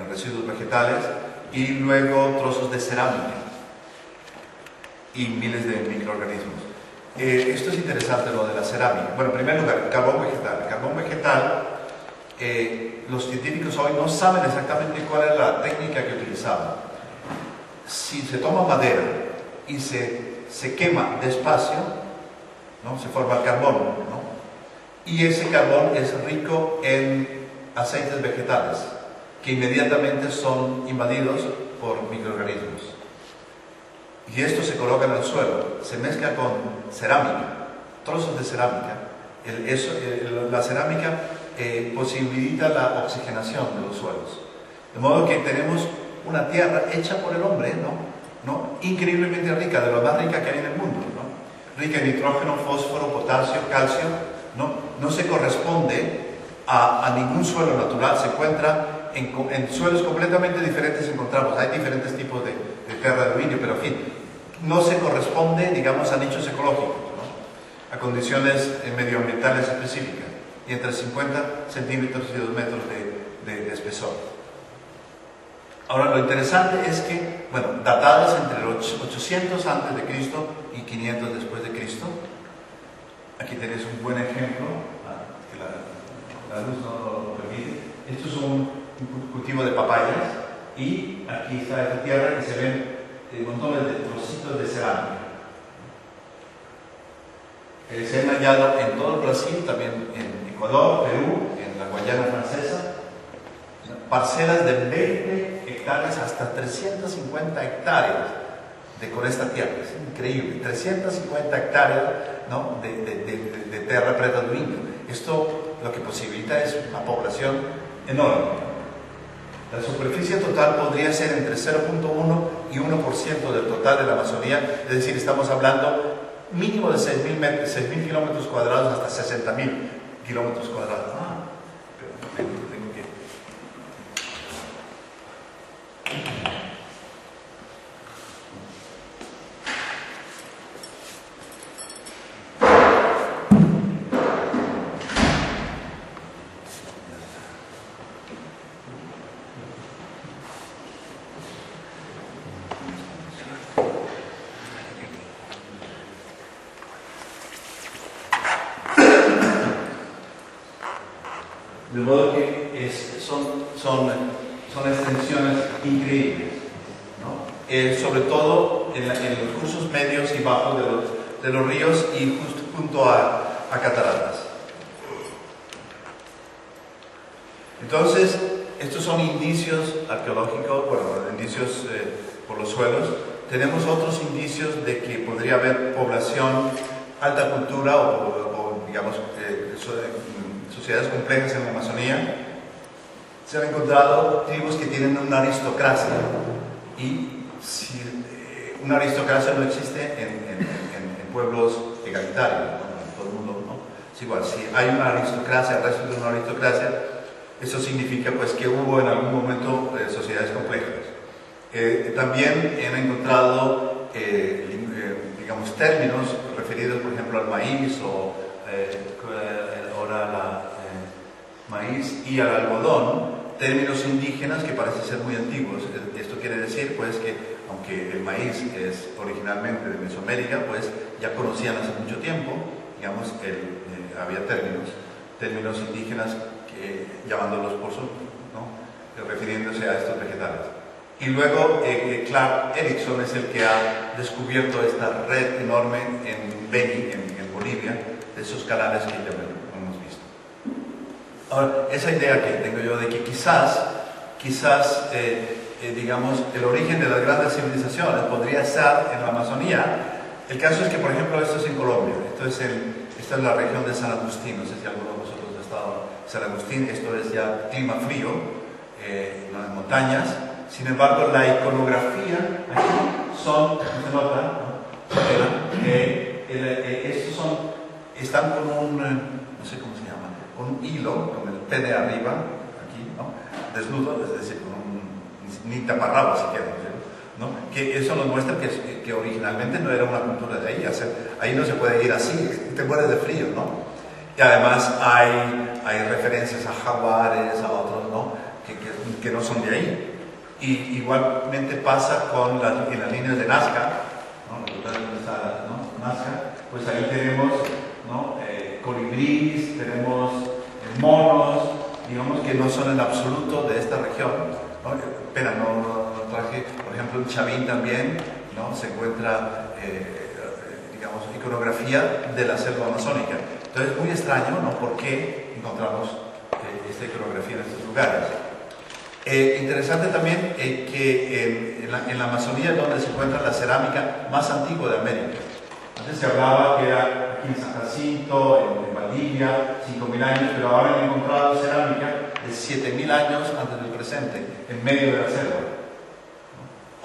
residuos vegetales, y luego trozos de cerámica y miles de microorganismos. Esto es interesante, lo de la cerámica. Bueno, en primer lugar, carbón vegetal. El carbón vegetal, los científicos hoy no saben exactamente cuál es la técnica que utilizaban. Si se toma madera y se quema despacio, ¿no? Se forma el carbón, ¿no? Y ese carbón es rico en aceites vegetales que inmediatamente son invadidos por microorganismos. Y esto se coloca en el suelo, se mezcla con cerámica, trozos de cerámica. La cerámica posibilita la oxigenación de los suelos. De modo que tenemos una tierra hecha por el hombre, ¿no? Increíblemente rica, de lo más rica que hay en el mundo, ¿no? Rica en nitrógeno, fósforo, potasio, calcio, no se corresponde a ningún suelo natural. Se encuentra en suelos completamente diferentes. Hay diferentes tipos de terra de dominio, pero en fin, no se corresponde, digamos, a nichos ecológicos, ¿no? A condiciones medioambientales específicas, y entre 50 centímetros y 2 metros de espesor. Ahora, lo interesante es que, bueno, datadas entre los 800 antes de Cristo y 500 después de Cristo. Aquí tenéis un buen ejemplo, que la luz no lo permite. Esto es un cultivo de papayas, y aquí está esta tierra que se ven montones de trocitos de cerámica. Se han hallado en todo el Brasil, también en Ecuador, Perú, en la Guayana francesa, parcelas de 20 hectáreas hasta 350 hectáreas con esta tierra. Es increíble, 350 hectáreas, ¿no? de terra preta do indio. Esto lo que posibilita es una población enorme. La superficie total podría ser entre 0.1 y 1% del total de la Amazonía, es decir, estamos hablando mínimo de 6.000 kilómetros cuadrados hasta 60.000 kilómetros cuadrados. Tengo que... De modo que son extensiones increíbles, ¿no? Sobre todo en los cursos medios y bajos de los ríos, y justo junto a cataratas. Entonces, estos son indicios arqueológicos, bueno, indicios por los suelos. Tenemos otros indicios de que podría haber población, alta cultura o digamos, sociedades complejas en la Amazonía. Se han encontrado tribus que tienen una aristocracia, y si una aristocracia no existe en pueblos egalitarios, ¿no? En todo el mundo, ¿no? Es igual, si hay una aristocracia, el resto de una aristocracia, eso significa pues que hubo en algún momento sociedades complejas. También han encontrado digamos, términos referidos, por ejemplo, al maíz o ahora maíz y al algodón, términos indígenas que parecen ser muy antiguos. Esto quiere decir pues que aunque el maíz es originalmente de Mesoamérica, pues ya conocían hace mucho tiempo, digamos, había términos indígenas llamándolos por su, ¿no? Refiriéndose a estos vegetales. Y luego Clark Erickson es el que ha descubierto esta red enorme en Beni, en Bolivia, de esos canales que ya hemos visto. Ahora, esa idea que tengo yo de que quizás digamos, el origen de las grandes civilizaciones podría estar en la Amazonía. El caso es que, por ejemplo, esto es en Colombia, esta es la región de San Agustín, no sé si alguno de vosotros ha estado en San Agustín, esto es ya clima frío, en montañas. Sin embargo, la iconografía aquí son, no se nota, ¿no? Estos están con un, no sé cómo se llama, con un hilo, con el pene arriba, aquí, ¿no? Desnudo, es decir, con ni taparrabo siquiera, ¿no? Que eso nos muestra que originalmente no era una cultura de ahí, ahí no se puede ir así, te mueres de frío, ¿no? Y además hay referencias a jaguares, a otros, ¿no? Que no son de ahí. Y igualmente pasa en las líneas de Nazca, ¿no? Nazca, pues ahí tenemos, ¿no? Colibríes, tenemos monos, digamos que no son en absoluto de esta región, ¿no? Pena, no traje, por ejemplo, en Chavín también, ¿no? Se encuentra, digamos, iconografía de la selva amazónica. Entonces, muy extraño, ¿no? ¿Por qué encontramos esta iconografía en estos lugares? Interesante también que en la Amazonía es donde se encuentra la cerámica más antigua de América. Antes se hablaba que era aquí en San Jacinto, en Valdivia, 5.000 años, pero ahora han encontrado cerámica de 7.000 años antes del presente, en medio de la selva, ¿no?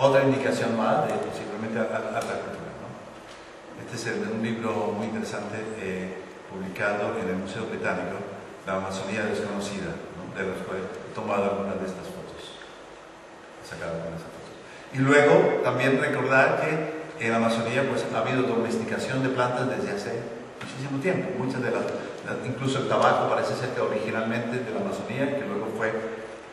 Otra indicación más de posiblemente alta cultura, ¿no? Este es un libro muy interesante publicado en el Museo Británico, La Amazonía Desconocida, ¿no? De los cuales he tomado algunas de estas fotos, he sacado algunas de estas fotos. Y luego también recordar que en la Amazonía pues, ha habido domesticación de plantas desde hace muchísimo tiempo. Muchas incluso el tabaco parece ser que originalmente de la Amazonía, que luego fue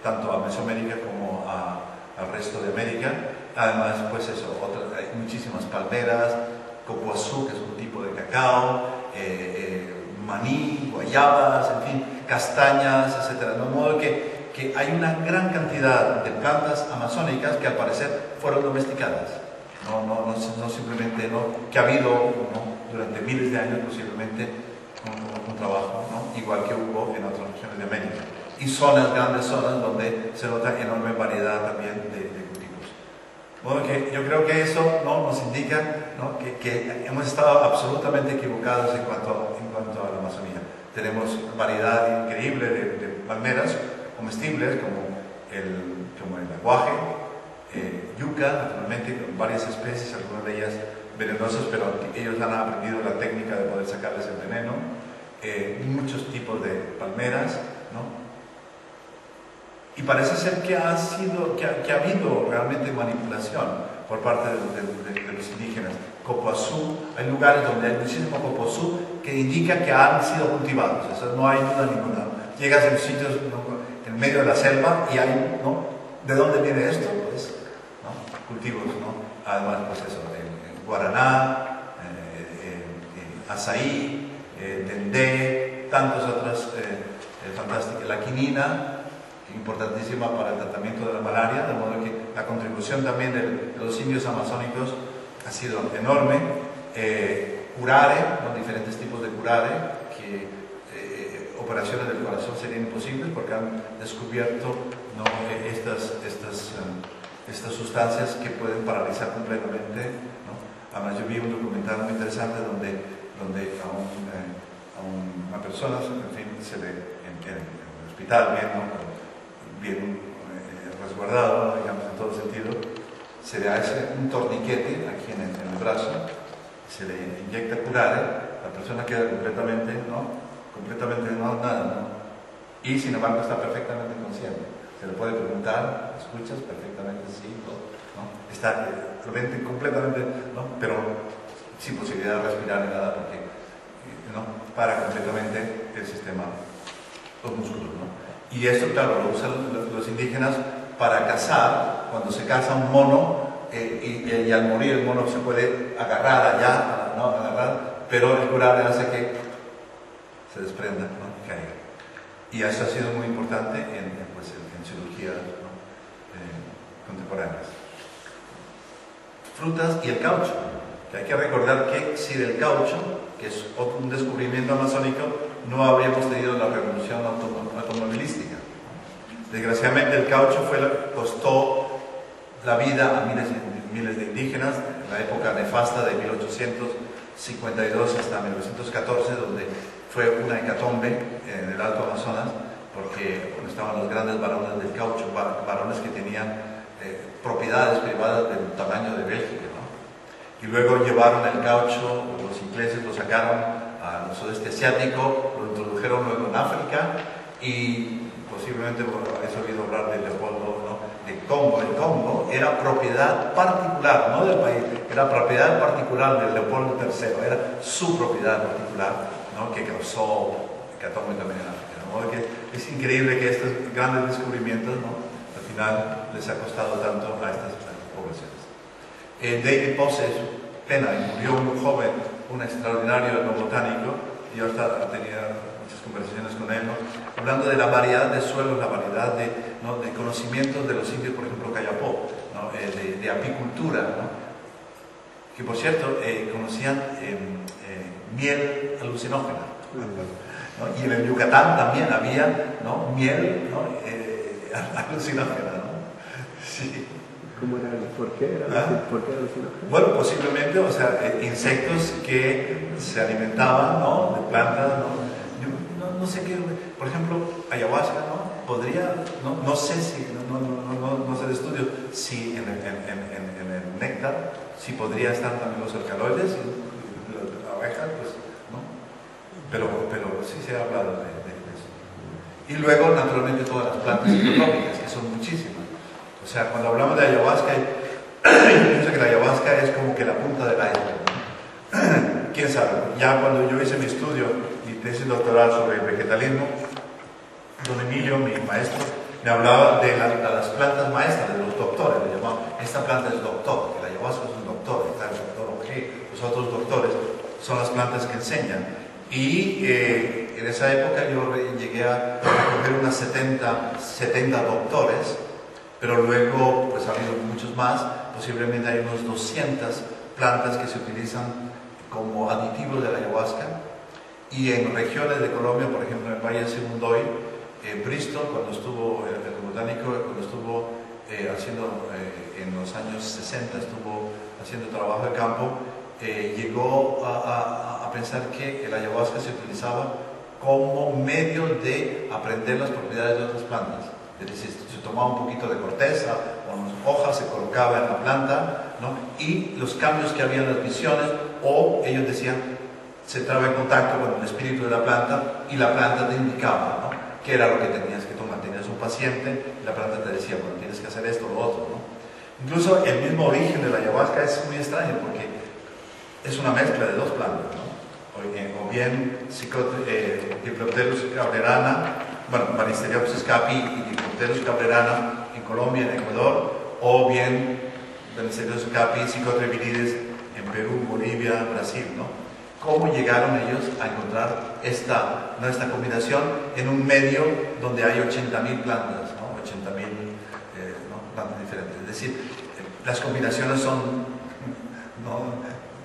tanto a Mesoamérica como al resto de América. Además, pues eso, hay muchísimas palmeras, copoazú, que es un tipo de cacao, maní, guayabas, en fin, castañas, etc. De modo que hay una gran cantidad de plantas amazónicas que al parecer fueron domesticadas. No simplemente, ¿no? Que ha habido, ¿no? Durante miles de años posiblemente un trabajo, ¿no? Igual que hubo en otras regiones de América. Y grandes zonas donde se nota enorme variedad también de cultivos. Bueno, yo creo que eso, ¿no? Nos indica, ¿no? que hemos estado absolutamente equivocados en cuanto a la Amazonía. Tenemos variedad increíble de palmeras comestibles como el aguaje, yuca, naturalmente, con varias especies, algunas de ellas venenosas, pero ellos han aprendido la técnica de poder sacarles el veneno. Muchos tipos de palmeras, ¿no? Y parece ser que ha habido realmente manipulación por parte de los indígenas. Copoazú, hay lugares donde hay muchísimo copoazú que indica que han sido cultivados, eso no hay duda ninguna. Llegas en sitios, ¿no? En medio de la selva y hay, ¿no? ¿De dónde viene esto? Pues, ¿no? Cultivos, ¿no? Además, pues eso, el guaraná, azaí, dendé, tantas otras fantásticas, la quinina, importantísima para el tratamiento de la malaria, de modo que la contribución también de los indios amazónicos ha sido enorme. Curare, ¿no? Diferentes tipos de curare, que operaciones del corazón serían imposibles porque han descubierto, ¿no? estas sustancias que pueden paralizar completamente, ¿no? Además, yo vi un documental muy interesante donde a una persona, en fin, en el hospital, bien resguardado, digamos, en todo sentido, se le hace un torniquete aquí en el brazo, se le inyecta curare, la persona queda completamente, nada, ¿no? Y sin embargo está perfectamente consciente. Se le puede preguntar, ¿escuchas? Perfectamente sí, ¿no? Está completamente, ¿no? Pero sin posibilidad de respirar ni nada, porque, ¿no? Para completamente el sistema, los músculos, ¿no? Y esto, claro, lo usan los indígenas para cazar. Cuando se caza un mono y al morir el mono se puede agarrar allá, ¿no? Pero el curare hace que se desprenda, ¿no? Y caiga. Y eso ha sido muy importante en cirugías, ¿no? Contemporáneas. Frutas y el caucho, Hay que recordar que si del caucho, que es un descubrimiento amazónico, no habríamos tenido la revolución automovilística. Desgraciadamente el caucho costó la vida a miles de indígenas en la época nefasta de 1852 hasta 1914, donde fue una hecatombe en el Alto Amazonas, porque estaban los grandes varones del caucho, varones que tenían propiedades privadas del tamaño de Bélgica, ¿no? Y luego llevaron el caucho, los ingleses lo sacaron al sudeste asiático, lo introdujeron luego en África y posiblemente habéis oído hablar de Leopoldo, ¿no? De Congo. El Congo era propiedad particular, no del país, era propiedad particular de Leopoldo III, era su propiedad particular, ¿no? Que causó hecatombe también en África. De modo que es increíble que estos grandes descubrimientos, ¿no? Al final les ha costado tanto a estas poblaciones. David Pose, es pena, murió muy joven, un extraordinario etnobotánico, y yo hasta tenía muchas conversaciones con él, ¿no? Hablando de la variedad de suelos, la variedad de, ¿no? de conocimientos de los indios, por ejemplo, Cayapó, ¿no? de apicultura, ¿no? Que por cierto conocían miel alucinógena, ¿no? Y en el Yucatán también había, ¿no? Miel, ¿no? Alucinógena, ¿no? Sí. ¿Cómo era? ¿Por qué era alucinógeno? Bueno, posiblemente, o sea, insectos que se alimentaban, ¿no? De plantas, ¿no? Yo no sé qué, por ejemplo, ayahuasca, ¿no? Podría, no sé si, no sé de estudio, si en el néctar, si podría estar también los alcaloides, la abeja, pues, ¿no? Pero sí se ha hablado de eso. Y luego, naturalmente, todas las plantas psicotrópicas, que son muchísimas. O sea, cuando hablamos de ayahuasca, pienso que la ayahuasca es como que la punta del iceberg. ¿Quién sabe? Ya cuando yo hice mi estudio, mi tesis doctoral sobre el vegetalismo, don Emilio, mi maestro, me hablaba de las plantas maestras, de los doctores, le llamaban, esta planta es doctor, que la ayahuasca es un doctor, está el doctor Ojé, los otros doctores, son las plantas que enseñan. Y en esa época yo llegué a recoger unas 70 doctores, pero luego pues ha habido muchos más, posiblemente hay unos 200 plantas que se utilizan como aditivos de la ayahuasca, y en regiones de Colombia, por ejemplo en el Valle de Sibundoy, Bristol, cuando estuvo el botánico, cuando estuvo haciendo en los años 60, estuvo haciendo trabajo de campo, llegó a pensar que el ayahuasca se utilizaba como medio de aprender las propiedades de otras plantas. Es decir, se tomaba un poquito de corteza o unas hojas, se colocaba en la planta, ¿no? Y los cambios que había en las visiones, o ellos decían, se entraba en contacto con el espíritu de la planta y la planta te indicaba, ¿no? Qué era lo que tenías que tomar. Tenías un paciente y la planta te decía, bueno, tienes que hacer esto o lo otro, ¿no? Incluso el mismo origen de la ayahuasca es muy extraño porque es una mezcla de dos plantas, ¿no? O bien Diplopterus cabrerana, bueno, Banisteriopsis capi y Diplopterus cabrerana en Colombia, en Ecuador, o bien Banisteriopsis capi, Psychotrebirides en Perú, Bolivia, Brasil, ¿no? ¿Cómo llegaron ellos a encontrar esta combinación en un medio donde hay 80.000 plantas, ¿no? 80.000 plantas diferentes? Es decir, las combinaciones son, ¿no?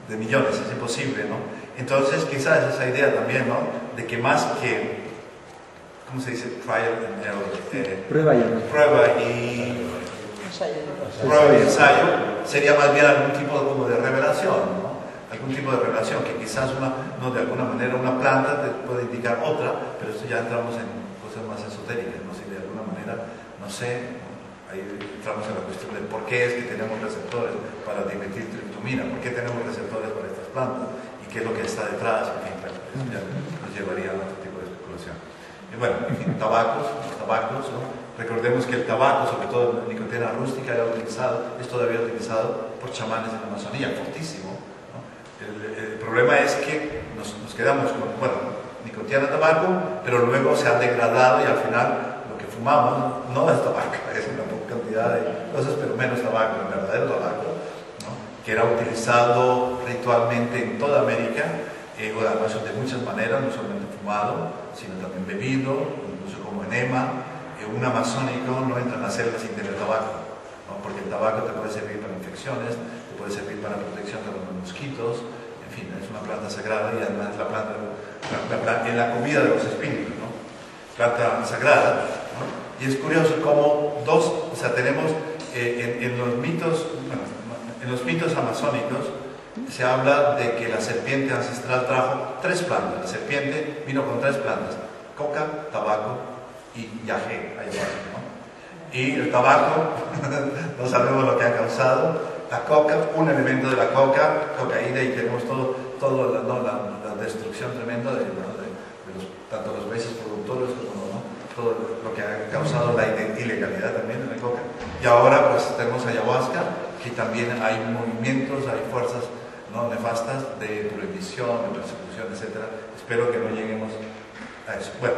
de millones, es imposible, ¿no? Entonces, quizás esa idea también, ¿no? De que más que, ¿cómo se dice? Trial and error. Prueba y ensayo, sería más bien algún tipo como de revelación, ¿no? Algún tipo de revelación, que quizás no de alguna manera una planta te puede indicar otra, pero esto ya entramos en cosas más esotéricas, no sé, de alguna manera, no sé, ahí entramos en la cuestión de por qué es que tenemos receptores para dimetiltriptomina, por qué tenemos receptores para estas plantas y qué es lo que está detrás, en fin, eso ya nos llevaría a otro tipo de especulación. Y bueno, en fin, tabacos, ¿no? Recordemos que el tabaco, sobre todo la nicotina rústica, es todavía utilizado por chamanes en la Amazonía, fortísimo, ¿no? El problema es que nos quedamos con, bueno, nicotina, tabaco, pero luego se ha degradado y al final lo que fumamos no es tabaco, es una cantidad de cosas, pero menos tabaco, el verdadero tabaco, ¿no? Que era utilizado ritualmente en toda América, o además de muchas maneras, no solamente fumado, sino también bebido, incluso como enema. Un amazónico no entra en la selva sin tener tabaco, ¿no? Porque el tabaco te puede servir para infecciones, te puede servir para protección de los mosquitos, en fin, es una planta sagrada y además es la planta en la comida de los espíritus, ¿no? Planta sagrada, ¿no? Y es curioso cómo tenemos en los mitos amazónicos se habla de que la serpiente ancestral trajo 3 plantas. La serpiente vino con 3 plantas: coca, tabaco y yagé, ayahuasca, ¿no? Y el tabaco, no sabemos lo que ha causado. La coca, un elemento de la cocaína, y tenemos todo la destrucción tremenda de tanto los países productores como todo lo que ha causado la ilegalidad también de la coca. Y ahora pues tenemos ayahuasca, que también hay movimientos, hay fuerzas nefastas de prohibición, de persecución, etc. Espero que no lleguemos a eso. Bueno,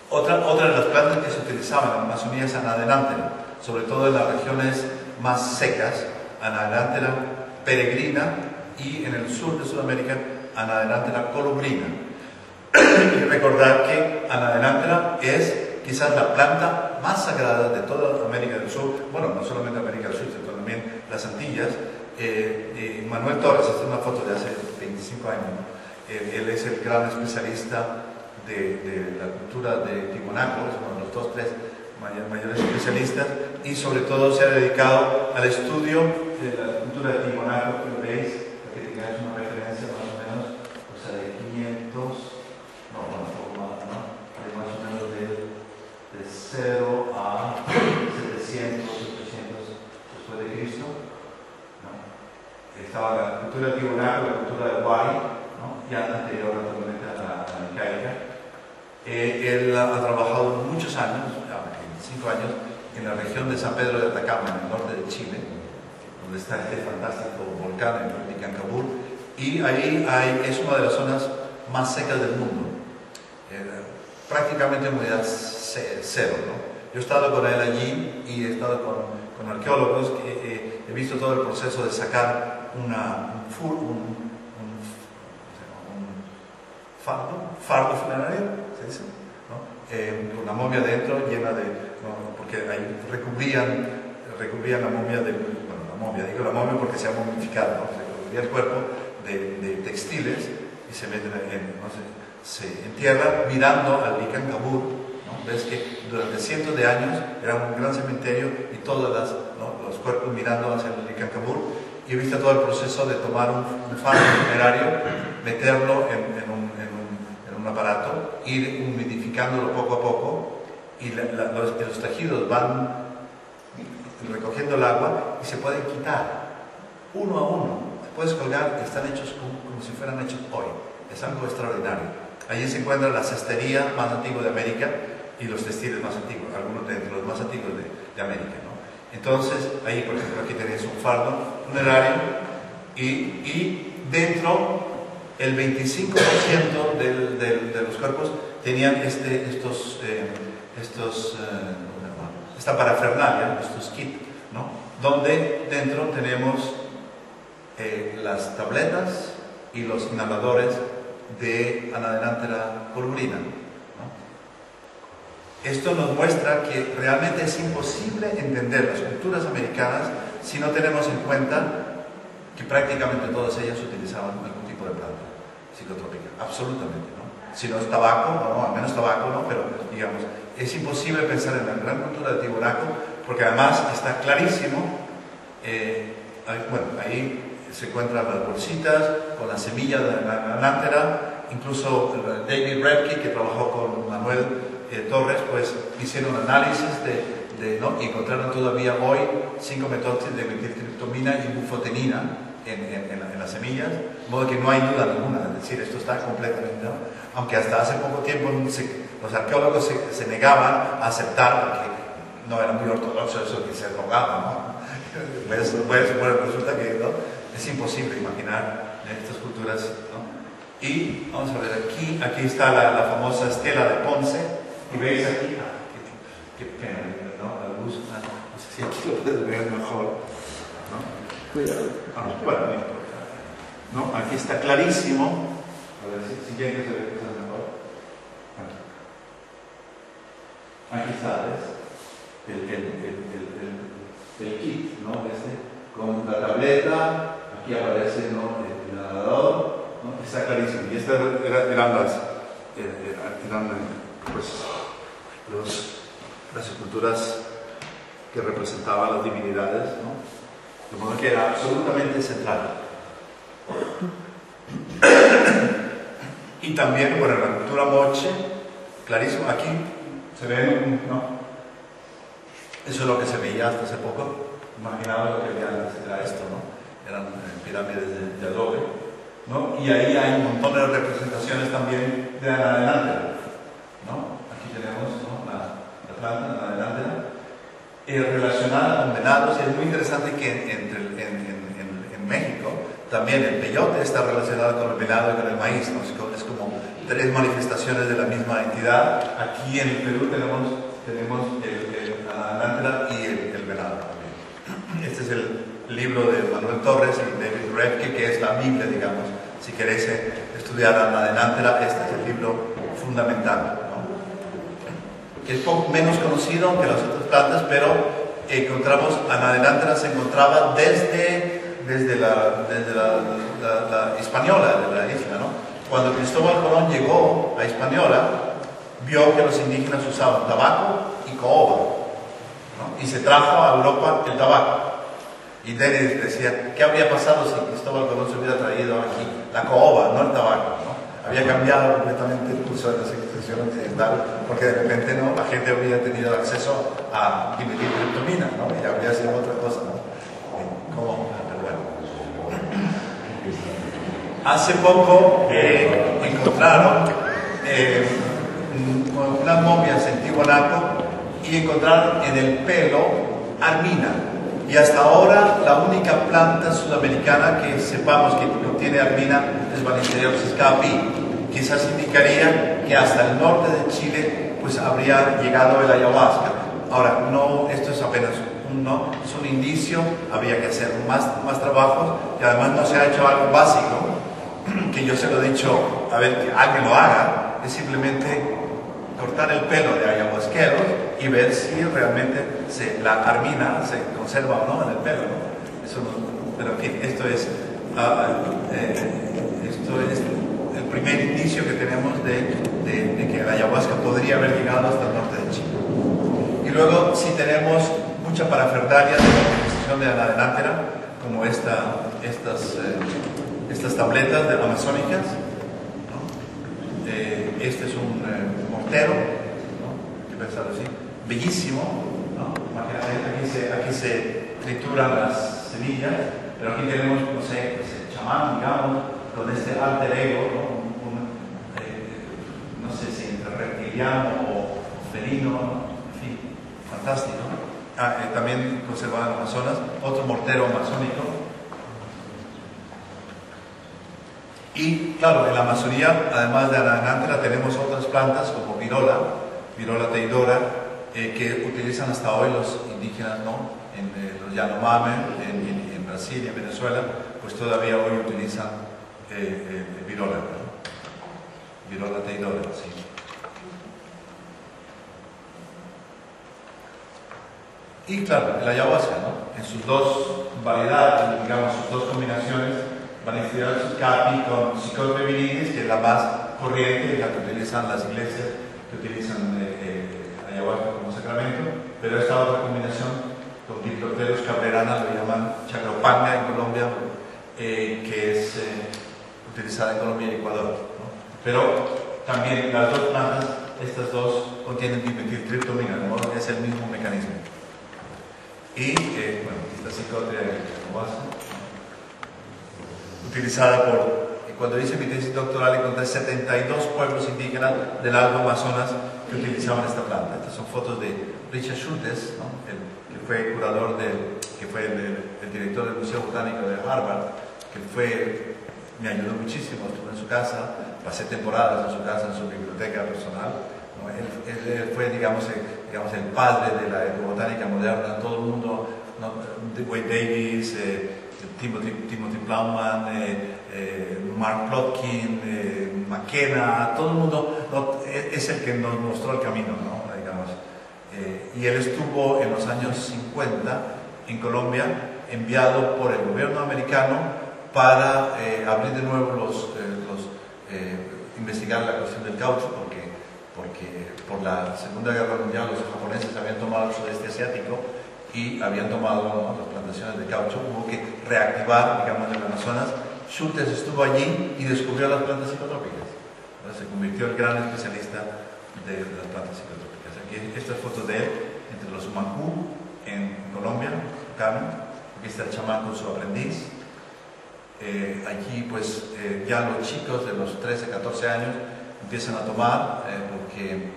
otra de las plantas que se utilizaban en la Amazonía es Anadenanthera, sobre todo en las regiones más secas, Anadenanthera peregrina, y en el sur de Sudamérica Anadenanthera colubrina. Y recordar que Anadenanthera es quizás la planta más sagrada de toda América del Sur, bueno, no solamente América del Sur, sino también las Antillas. Manuel Torres, esta es una foto de hace 25 años, él es el gran especialista de la cultura de Tiwanaku, es uno de los 2-3 mayores especialistas, y sobre todo se ha dedicado al estudio de la cultura de Tiwanaku, que lo veis, para que tengáis una referencia más o menos, o sea, de 500, no, bueno, un poco más, ¿no? De más o menos de 0 a 700, 800 después de Cristo. Estaba la cultura de Tiwanaku, la cultura de Wari, ¿no? Ya anterior naturalmente a la incaica. Él ha trabajado muchos años, 25 años, en la región de San Pedro de Atacama, en el norte de Chile, donde está este fantástico volcán, el Vilcabamba, y ahí es una de las zonas más secas del mundo, prácticamente humedad cero, ¿no? Yo he estado con él allí y he estado con arqueólogos que he visto todo el proceso de sacar un fardo funerario, se dice, ¿no? Con la momia dentro, llena de, ¿no? Porque ahí recubrían la momia la momia porque se ha momificado, ¿no? Recubría el cuerpo de textiles y se meten se entierra mirando al Vilcabamba, ¿no? Ves que durante cientos de años era un gran cementerio y todos los cuerpos mirando hacia el Vilcabamba. Y he visto todo el proceso de tomar un fardo funerario, meterlo en un aparato, ir humidificándolo poco a poco, y los tejidos van recogiendo el agua y se pueden quitar uno a uno. Te puedes colgar, están hechos como si fueran hechos hoy. Es algo extraordinario. Allí se encuentra la cestería más antigua de América y los textiles más antiguos, algunos de los más antiguos de América, ¿no? Entonces, ahí por ejemplo, aquí tenéis un fardo funerario y dentro el 25% de los cuerpos tenían esta parafernalia, estos kits, ¿no? Donde dentro tenemos las tabletas y los inhaladores de Anadenanthera colubrina, ¿no? Esto nos muestra que realmente es imposible entender las culturas americanas si no tenemos en cuenta que prácticamente todas ellas utilizaban algún tipo de planta psicotrópica, absolutamente, ¿no? Si no es tabaco, no, al menos tabaco, ¿no? Pero digamos, es imposible pensar en la gran cultura de Tiwanaku, porque además está clarísimo, ahí se encuentran las bolsitas con la semilla de la Anadenanthera. Incluso David Repke, que trabajó con Manuel Torres, pues hicieron análisis ¿no? Y encontraron todavía hoy 5 metóxidos de metiltriptomina y bufotenina en las semillas, de modo que no hay duda ninguna, es decir, esto está completamente, ¿no? Aunque hasta hace poco tiempo los arqueólogos se negaban a aceptar, porque no era muy ortodoxo eso que se drogaba, ¿no? Pues resulta que, ¿no? Es imposible imaginar estas culturas, ¿no? Y vamos a ver, aquí está la famosa estela de Ponce, y veis aquí, qué pena, ¿no? La luz, no sé si aquí lo puedes ver mejor, ¿no? Cuidado. Bueno, no importa, ¿no? Aquí está clarísimo, a ver si quieren que se vea cosas mejor. Aquí está, ¿ves? El kit, ¿no? con la tableta, aquí aparece, ¿no?, el nadador, ¿no?, está clarísimo. Y estas eran pues, las esculturas que representaban las divinidades, ¿no?, de modo que era absolutamente central. Y también, bueno, la cultura moche, clarísimo, aquí se ve, ¿no?, eso es lo que se veía hasta hace poco. Imaginaba lo que había antes, era esto, ¿no?, eran pirámides de adobe, ¿no?, y ahí hay un montón de representaciones también de Anadenantera, ¿no? Aquí tenemos, ¿no?, la planta de Anadenantera relacionada con venados, y es muy interesante que en México también el peyote está relacionado con el venado y con el maíz, ¿no? Es como tres manifestaciones de la misma entidad. Aquí en el Perú tenemos el Anadenantera y el venado también. Este es el libro de Manuel Torres y David Repke, que es la Biblia, digamos. Si queréis estudiar Anadenantera, este es el libro fundamental, ¿no?, que es poco menos conocido que las otras plantas, pero encontramos, Anadenantera se encontraba desde la Hispaniola, de la isla, ¿no? Cuando Cristóbal Colón llegó a Hispaniola, vio que los indígenas usaban tabaco y caoba, ¿no?, y se trajo a Europa el tabaco. Y Denis decía, ¿qué habría pasado si Cristóbal Colón se hubiera traído aquí la caoba, no el tabaco, ¿no? Había cambiado completamente el curso de la civilización occidental, porque de repente, ¿no?, la gente habría tenido acceso a dimetiltriptomina, ¿no?, y habría sido otra cosa, ¿no? Como, pero bueno. Hace poco encontraron unas momias en Tiwanaku y encontraron en el pelo armina. Y hasta ahora la única planta sudamericana que sepamos que contiene armina es Banisteriopsis caapi. Quizás indicaría que hasta el norte de Chile pues habría llegado el ayahuasca. Ahora, no, esto es apenas es un indicio, habría que hacer más trabajos, y además no se ha hecho algo básico, que yo se lo he dicho, a ver, que alguien lo haga, es simplemente cortar el pelo de ayahuasqueros y ver si realmente la armina se conserva o no en el pelo, ¿no? Eso no, pero en fin, esto es el primer indicio que tenemos de que la ayahuasca podría haber llegado hasta el norte de Chile. Y luego sí tenemos mucha parafernalia de la utilización de Anadenantera, como estas tabletas amazónicas, ¿no? Este es un mortero, ¿no?, que pensar así, bellísimo, ¿no? Imagínate, aquí se trituran las semillas, pero aquí tenemos, no sé, el chamán, digamos, con este alter ego, ¿no?, no sé si entre reptiliano o felino, ¿no?, en fin, fantástico. También conservado en Amazonas, otro mortero amazónico. Y claro, en la Amazonía, además de Anadenantera, tenemos otras plantas como Virola teidora, que utilizan hasta hoy los indígenas, ¿no?, en los Yanomami, en Brasil y en Venezuela, pues todavía hoy utilizan Virola, ¿no? Virola teidora, sí. Y claro, el ayahuasca, ¿no?, en sus dos variedades, digamos, sus dos combinaciones, Banisteriopsis caapi con Psychotria viridis, que es la más corriente y la que utilizan las iglesias, que utilizan ayahuasca como sacramento, pero esta otra combinación con Diploteros cabrerana, lo llaman chacropanga en Colombia, que es utilizada en Colombia y Ecuador, ¿no? Pero también las dos plantas, estas dos, contienen dimetiltriptomina, ¿no?, es el mismo mecanismo. Y bueno, esta Psychotria utilizada cuando hice mi tesis doctoral encontré 72 pueblos indígenas del Alto Amazonas que utilizaban esta planta. Estas son fotos de Richard Schultes, ¿no?, que fue curador que fue el director del Museo Botánico de Harvard, que me ayudó muchísimo, estuve en su casa, pasé temporadas en su casa, en su biblioteca personal, ¿no? Él fue, digamos, el padre de la ecobotánica moderna. Todo el mundo, ¿no?, Wade Davis, Timothy Plowman, Mark Plotkin, McKenna, todo el mundo, ¿no?, es el que nos mostró el camino, ¿no?, digamos. Y él estuvo en los años 50 en Colombia enviado por el gobierno americano para abrir de nuevo investigar la cuestión del caucho, porque por la Segunda Guerra Mundial los japoneses habían tomado el sudeste asiático y habían tomado, ¿no?, las plantaciones de caucho. Hubo que reactivar, digamos, el Amazonas. Schultes estuvo allí y descubrió las plantas psicotrópicas. Entonces, se convirtió en el gran especialista de las plantas psicotrópicas. Aquí esta foto de él entre los Humancú en Colombia, Tucano. Aquí está el chamán con su aprendiz. Aquí pues ya los chicos de los 13, 14 años empiezan a tomar porque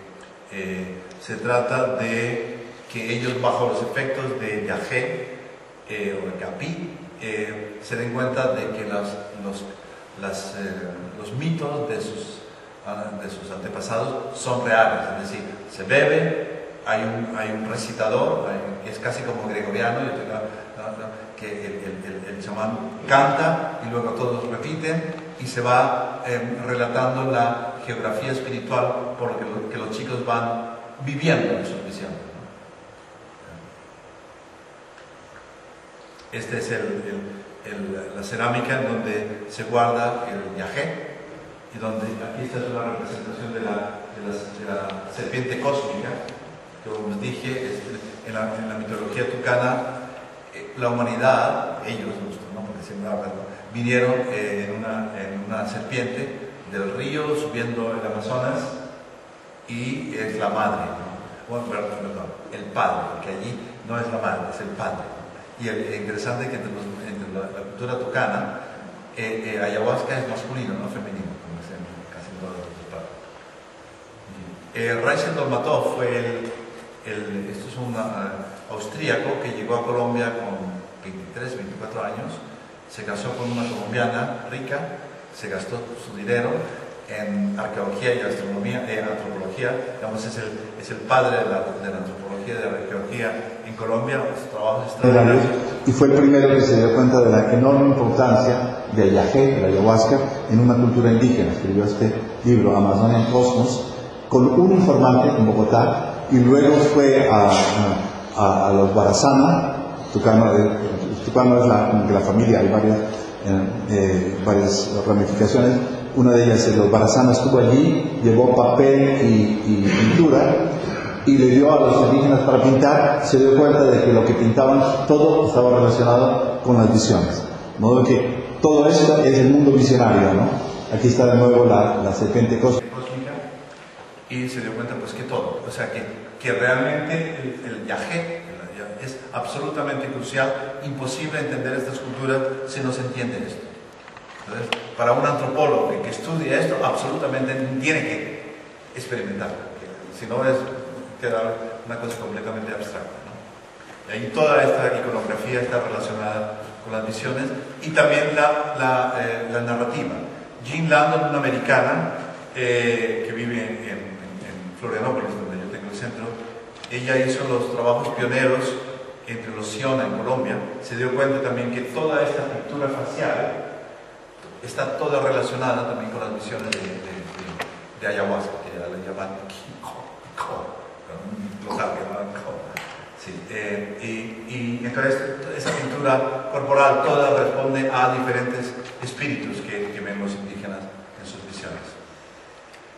se trata de que ellos, bajo los efectos de yagé o de capí, se den cuenta de que los mitos de sus antepasados son reales. Es decir, se bebe, hay un recitador, es casi como gregoriano, que el chamán canta y luego todos repiten y se va relatando la geografía espiritual por lo que los chicos van viviendo en sus visiones. Esta es la cerámica en donde se guarda el yagé, y donde aquí esta es una representación de la serpiente cósmica, que como os dije, en la mitología tucana, la humanidad, ellos, ¿no?, porque siempre hablan, vinieron en una serpiente del río subiendo el Amazonas, y es la madre, ¿no? Bueno, perdón, el padre, que allí no es la madre, es el padre. Y interesante es que entre la cultura tucana, ayahuasca es masculino, no femenino, como es en casi todas las partes. Raizel Dolmatov fue esto es un austríaco que llegó a Colombia con 23, 24 años, se casó con una colombiana rica, se gastó su dinero en arqueología y astronomía, antropología, digamos, es el padre de la antropología y de la arqueología en Colombia, los trabajos extraordinarios. Y fue el primero que se dio cuenta de la enorme importancia del yagé, de la ayahuasca, en una cultura indígena. Escribió este libro, Amazonia en Cosmos, con un informante en Bogotá, y luego fue a los Barazana. Tucano es la familia, hay varias ramificaciones. Una de ellas, los Barazana, estuvo allí, llevó papel y pintura y le dio a los indígenas para pintar. Se dio cuenta de que lo que pintaban todo estaba relacionado con las visiones, de modo que todo esto es el mundo visionario, ¿no? Aquí está de nuevo la serpiente cósmica, y se dio cuenta pues que todo, o sea que realmente el yagé es absolutamente crucial. Imposible entender estas culturas si no se entiende esto. Entonces, para un antropólogo que estudia esto, absolutamente tiene que experimentarlo, si no queda una cosa completamente abstracta, ¿no? Y ahí toda esta iconografía está relacionada con las visiones y también la narrativa. Jean Landon, una americana que vive en Florianópolis, donde yo tengo el centro, ella hizo los trabajos pioneros entre los Siona en Colombia. Se dio cuenta también que toda esta pintura facial está toda relacionada también con las visiones de ayahuasca, que ya le llaman sí, y entonces esa pintura corporal toda responde a diferentes espíritus que ven los indígenas en sus visiones.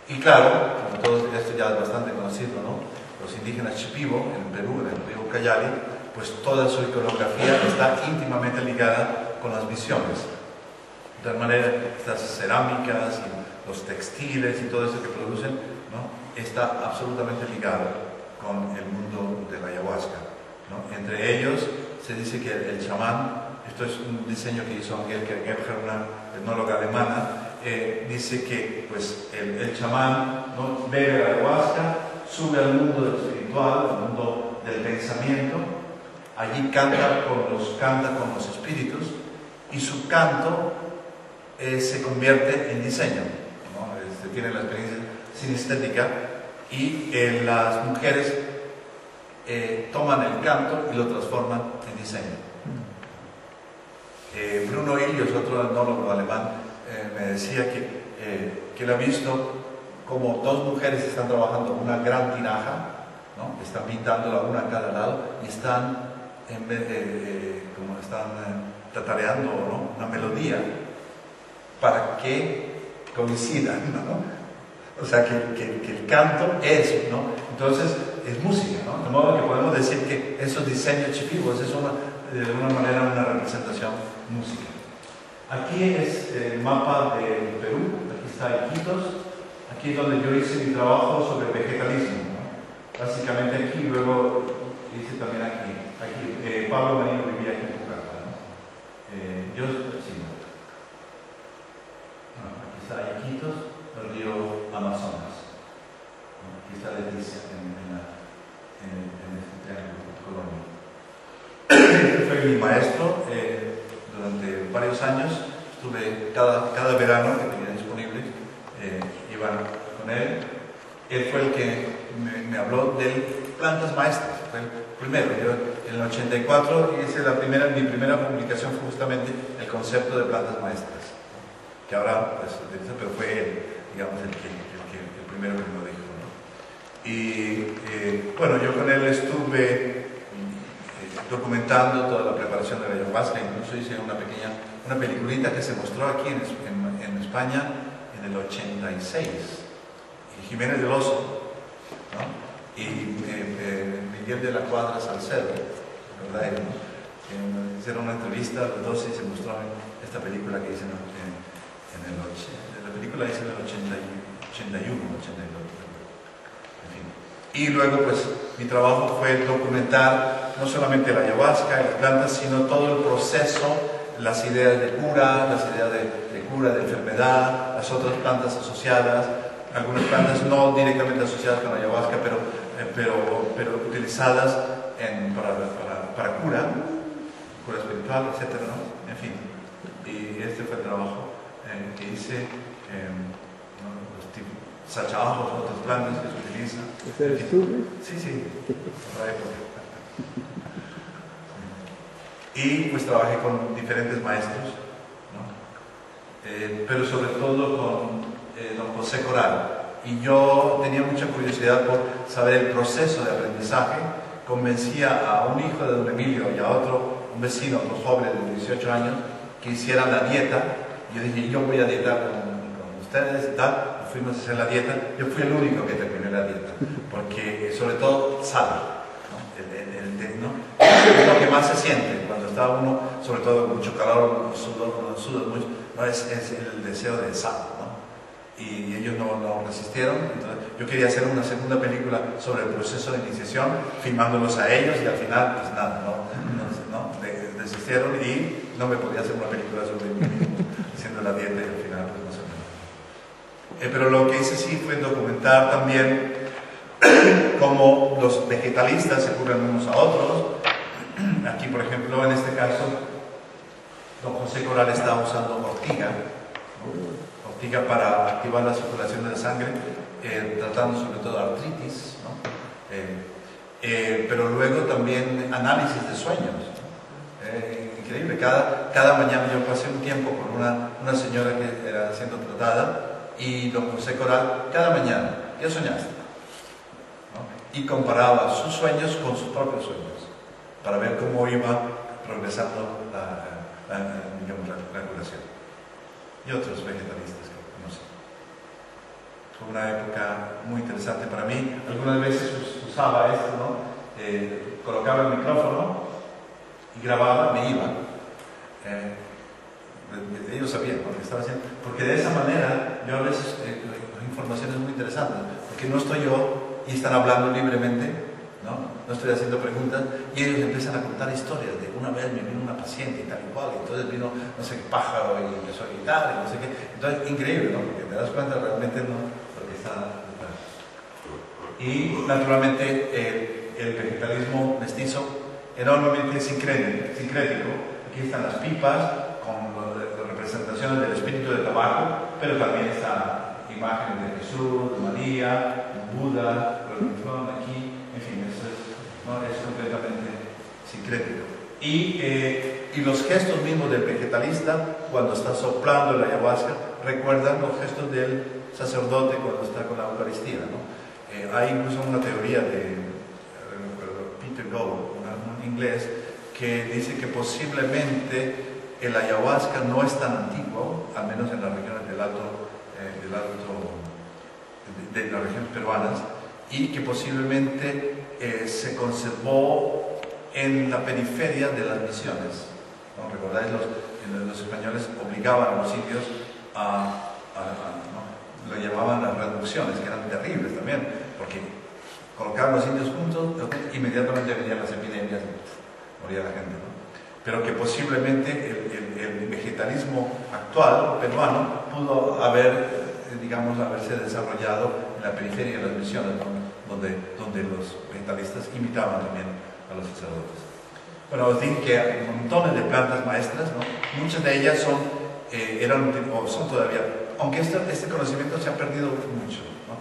Y claro, como todo esto ya es bastante conocido, ¿no?, los indígenas Shipibo en Perú, en el río Ucayali, pues toda su iconografía está íntimamente ligada con las visiones. De tal manera, estas cerámicas y los textiles y todo eso que producen, ¿no?, está absolutamente ligado con el mundo de la ayahuasca, ¿no? Entre ellos se dice que el chamán, esto es un diseño que hizo Angelika Gebhardt, una etnóloga alemana, dice que pues, el chamán, ¿no?, bebe la ayahuasca, sube al mundo del espiritual, al mundo del pensamiento, allí canta con los espíritus, y su canto se convierte en diseño, ¿no? Tiene la experiencia sinestética, y las mujeres toman el canto y lo transforman en diseño. Bruno Ilios, otro etnólogo alemán, me decía que él ha visto como dos mujeres están trabajando una gran tinaja, ¿no?, están pintándola una a cada lado y están como están tatareando, ¿no?, una melodía para que coincidan, ¿no? O sea, que el canto es, ¿no? Entonces, es música, ¿no? De modo que podemos decir que esos diseños chipivos es de alguna manera una representación música. Aquí es el mapa del Perú, aquí está Iquitos, aquí es donde yo hice mi trabajo sobre vegetalismo, ¿no? Básicamente aquí, luego hice también aquí. Pablo Marino vivía aquí en Pucallpa, ¿no? Yo, sí, no. Aquí está Iquitos, el río Amazonas. Aquí está Leticia en este triángulo Colombia. Este fue mi maestro durante varios años. Estuve cada verano que tenía disponible, iba con él. Él fue el que me habló de plantas maestras. Fue el primero. Yo en el 84 hice mi primera publicación fue justamente el concepto de plantas maestras, que ahora pues pero fue él, digamos, el primero que me lo dijo, ¿no? Y bueno, yo con él estuve documentando toda la preparación de la ayahuasca. Incluso hice una peliculita que se mostró aquí en España en el 86, y Jiménez del Oso, ¿no?, y Miguel de la Cuadra Salcedo, ¿verdad? Hicieron una entrevista los dos y se mostró esta película que hice la película hice en el 81, 82, en fin. Y luego pues mi trabajo fue documentar no solamente la ayahuasca y las plantas, sino todo el proceso, las ideas de cura, de enfermedad, las otras plantas asociadas, algunas plantas no directamente asociadas con la ayahuasca, pero utilizadas para cura espiritual, etc., ¿no? En fin, y este fue el trabajo que hice, los tipos sachajos, otras plantas que se utilizan. ¿Ese eres tú? Sí, otra época. Y pues trabajé con diferentes maestros, ¿no? Pero sobre todo con don José Coral. Y yo tenía mucha curiosidad por saber el proceso de aprendizaje. Convencía a un hijo de don Emilio y a un vecino, otro joven de 18 años, que hicieran la dieta. Yo dije, yo voy a dietar con ustedes y tal. Fuimos a hacer la dieta. Yo fui el único que terminé la dieta, porque sobre todo sal, ¿no? Es lo que más se siente cuando está uno, sobre todo con mucho calor, suda mucho, ¿no? Es el deseo de sal, ¿no? Y ellos no resistieron. Entonces, yo quería hacer una segunda película sobre el proceso de iniciación, filmándolos a ellos, y al final, pues nada, desistieron, y no me podía hacer una película sobre mí mismo haciendo la dieta, y al final, pues no se me... Pero lo que hice sí fue documentar también cómo los vegetalistas se curan unos a otros. Aquí, por ejemplo, en este caso, don José Coral está usando ortiga, ¿no? Ortiga para activar la circulación de la sangre, tratando sobre todo artritis, ¿no? Pero luego también análisis de sueños, ¿no? Increíble. Cada mañana yo pasé un tiempo con una señora que era siendo tratada, y don José Coral, cada mañana, ¿qué soñaste?, ¿no? Y comparaba sus sueños con sus propios sueños, para ver cómo iba progresando la curación. Y otros vegetalistas que conocí. Fue una época muy interesante para mí. Algunas veces usaba esto, ¿no? Colocaba el micrófono y grababa, me iba. Ellos sabían lo que estaba haciendo, porque de esa manera yo a veces informaciones muy interesantes, porque no estoy yo y están hablando libremente, no estoy haciendo preguntas, y ellos empiezan a contar historias de una vez me vino una paciente y tal y cual, y entonces vino no sé qué pájaro y empezó a gritar y no sé qué. Entonces, increíble, ¿no? Porque te das cuenta realmente lo que está detrás. Y naturalmente el vegetalismo mestizo enormemente sincrético. Aquí están las pipas con las representaciones del espíritu de tabaco, pero también están imágenes de Jesús, de María, de Buda, aquí, en fin, eso es completamente sincrético. Y los gestos mismos del vegetalista cuando está soplando la ayahuasca recuerdan los gestos del sacerdote cuando está con la Eucaristía, ¿no? Hay incluso una teoría de Peter Gould, un inglés, que dice que posiblemente el ayahuasca no es tan antiguo, al menos en las regiones de las regiones peruanas, y que posiblemente se conservó en la periferia de las misiones, ¿no? ¿Recordáis? Los españoles obligaban a los indios lo llamaban las reducciones, que eran terribles también, porque colocaban a los indios juntos, inmediatamente venían las epidemias, moría la gente, ¿no? Pero que posiblemente el vegetalismo actual peruano pudo haberse desarrollado en la periferia de las misiones, ¿no? donde los vegetalistas imitaban también a los sacerdotes. Bueno, os dije que hay montones de plantas maestras, ¿no? Muchas de ellas son todavía, aunque este conocimiento se ha perdido mucho, ¿no?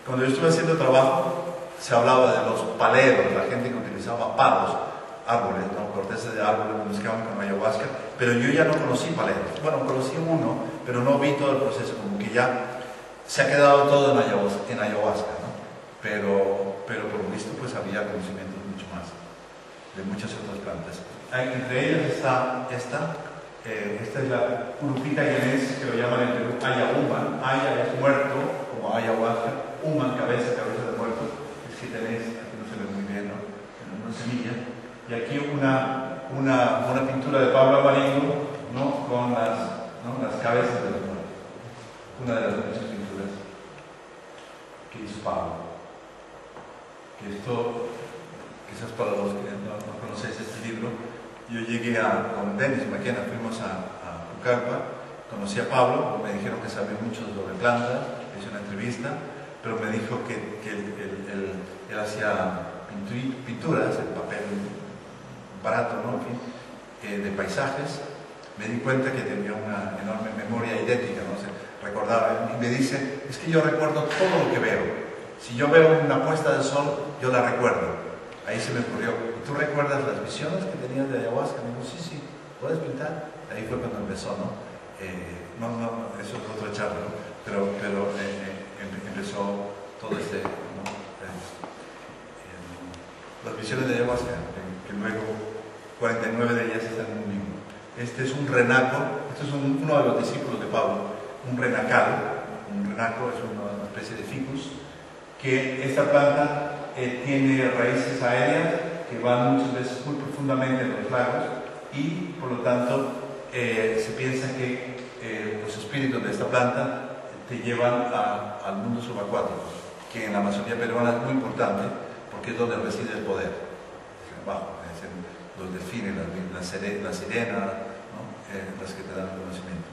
Cuando yo estuve haciendo trabajo, se hablaba de los paleros, la gente que utilizaba palos, árboles, ¿no? Cortezas de árboles, mezclaban con ayahuasca, pero yo ya no conocí paleros. Bueno, conocí uno, pero no vi todo el proceso, como que ya se ha quedado todo en ayahuasca, ¿no? Pero por lo visto pues había conocimientos mucho más de muchas otras plantas. Entre ellas está esta es la Urupita yenés, que lo llaman en Perú Ayahuman. Aya es muerto, como ayahuasca, human, cabeza de muerto. Es que tenéis, aquí no se ve muy bien, ¿no? Una semilla. Y aquí una pintura de Pablo Amarillo, ¿no? Con las cabezas de los muertos. Una de las muchas pinturas que hizo Pablo. Que esto, quizás para los que no conocéis este libro, yo llegué con Denis McKenna, fuimos a Pucallpa, conocí a Pablo, me dijeron que sabía mucho sobre plantas, hice una entrevista, pero me dijo que él hacía pinturas en papel barato, ¿no? En fin, de paisajes. Me di cuenta que tenía una enorme memoria idética, ¿no? Recordaba, y me dice, es que yo recuerdo todo lo que veo. Si yo veo una puesta de sol, yo la recuerdo. Ahí se me ocurrió, ¿tú recuerdas las visiones que tenías de ayahuasca? Me dijo, sí, ¿puedes pintar? Ahí fue cuando empezó, ¿no? Eso es otra charla, ¿no? Pero empezó todo ¿no? Las visiones de ayahuasca, que luego 49 de ellas están en un libro. Este es un renaco, este es uno de los discípulos de Pablo, un renacal. Un renaco es una especie de ficus, que esta planta tiene raíces aéreas que van muchas veces muy profundamente en los lagos y por lo tanto se piensa que los espíritus de esta planta te llevan al mundo subacuático, que en la Amazonía peruana es muy importante porque es donde reside el poder. Es abajo, los delfines, las sirenas, ¿no? Las que te dan el conocimiento.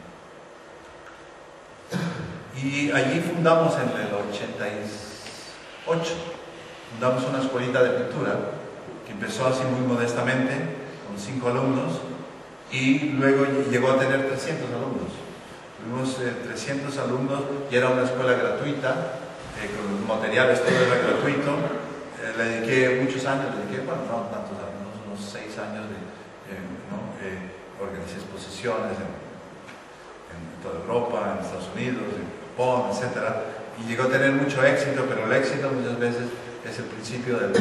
Y allí fundamos en el 88, fundamos una escuelita de pintura que empezó así muy modestamente, con 5 alumnos, y luego llegó a tener 300 alumnos. Tuvimos 300 alumnos y era una escuela gratuita, con los materiales, todo era gratuito. Le dediqué muchos años, bueno, no tantos años, unos 6 años organizé exposiciones en toda Europa, en Estados Unidos, en Japón, etc. Y llegó a tener mucho éxito, pero el éxito muchas veces es el principio del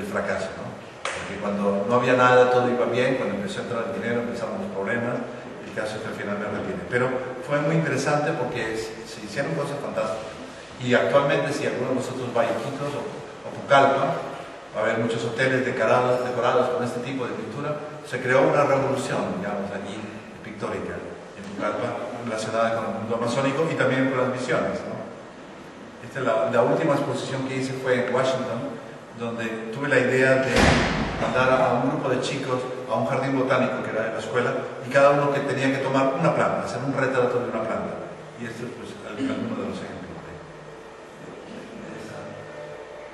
fracaso, ¿no? Porque cuando no había nada, todo iba bien, cuando empezó a entrar el dinero, empezaron los problemas, el caso es que al final me retiré. Pero fue muy interesante porque se hicieron cosas fantásticas. Y actualmente, si alguno de vosotros va a Iquitos o Pucallpa, va a haber muchos hoteles decorados con este tipo de pintura. Se creó una revolución, digamos, allí pictórica en Pucallpa, relacionada con el mundo amazónico y también con las misiones, ¿no? La última exposición que hice fue en Washington, donde tuve la idea de mandar a un grupo de chicos a un jardín botánico que era de la escuela y cada uno que tenía que tomar una planta, hacer un retrato de una planta. Y este es pues, alguno de los ejemplos de esta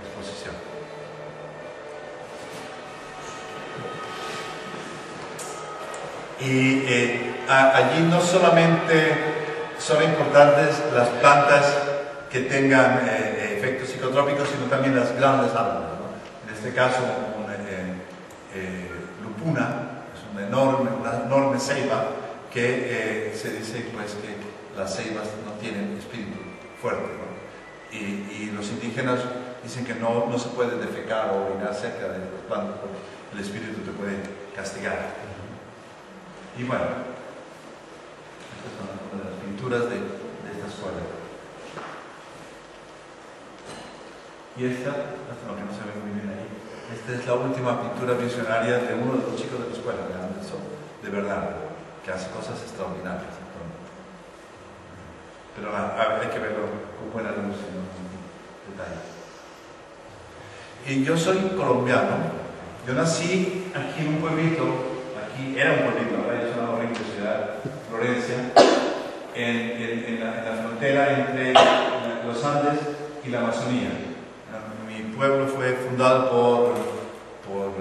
exposición. Y allí no solamente son importantes las plantas que tengan efectos psicotrópicos, sino también las grandes árboles, ¿no? En este caso, lupuna, es una enorme ceiba que se dice pues, que las ceibas no tienen espíritu fuerte, ¿no? Y los indígenas dicen que no se puede defecar o orinar cerca de las plantas porque el espíritu te puede castigar. Y bueno, estas son una de las pinturas de esta escuela. Y esta, lo que no se ve muy bien ahí, esta es la última pintura visionaria de uno de los chicos de la escuela, de Anderson, de verdad, que hace cosas extraordinarias. Pero hay que verlo con buena luz y detalle. Y yo soy colombiano. Yo nací aquí en un pueblito, aquí era un pueblito, ahora es una horrible ciudad, Florencia, en la frontera entre los Andes y la Amazonía. Mi pueblo fue fundado por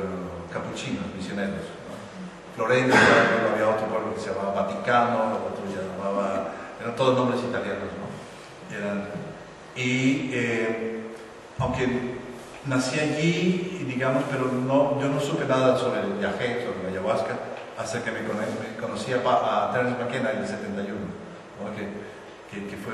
capuchinos, misioneros, ¿no? Florencia, luego había otro pueblo que se llamaba Vaticano, otro se llamaba, eran todos nombres italianos, ¿no? Aunque nací allí, digamos, pero yo no supe nada sobre el viaje, sobre la ayahuasca, hasta que me conocí a Terence McKenna en el 71, ¿no? que fue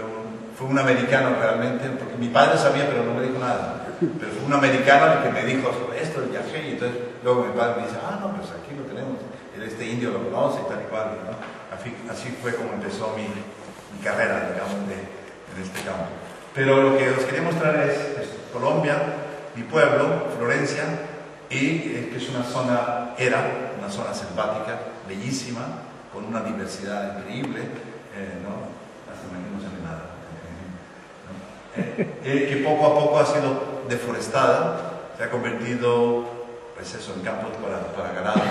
un americano realmente, porque mi padre sabía, pero no me dijo nada. Pero fue un americano el que me dijo sobre esto, el viaje, y entonces luego mi padre me dice, no, pues aquí lo tenemos, este indio lo conoce y tal y cual, ¿no? Así fue como empezó mi carrera, digamos, en este campo. Pero lo que os quería mostrar es Colombia, mi pueblo, Florencia, y que es una zona selvática, bellísima, con una diversidad increíble, ¿no? Hasta aquí no se ve nada, ¿no? Que poco a poco ha sido deforestada, se ha convertido, pues eso, en campos para ganado,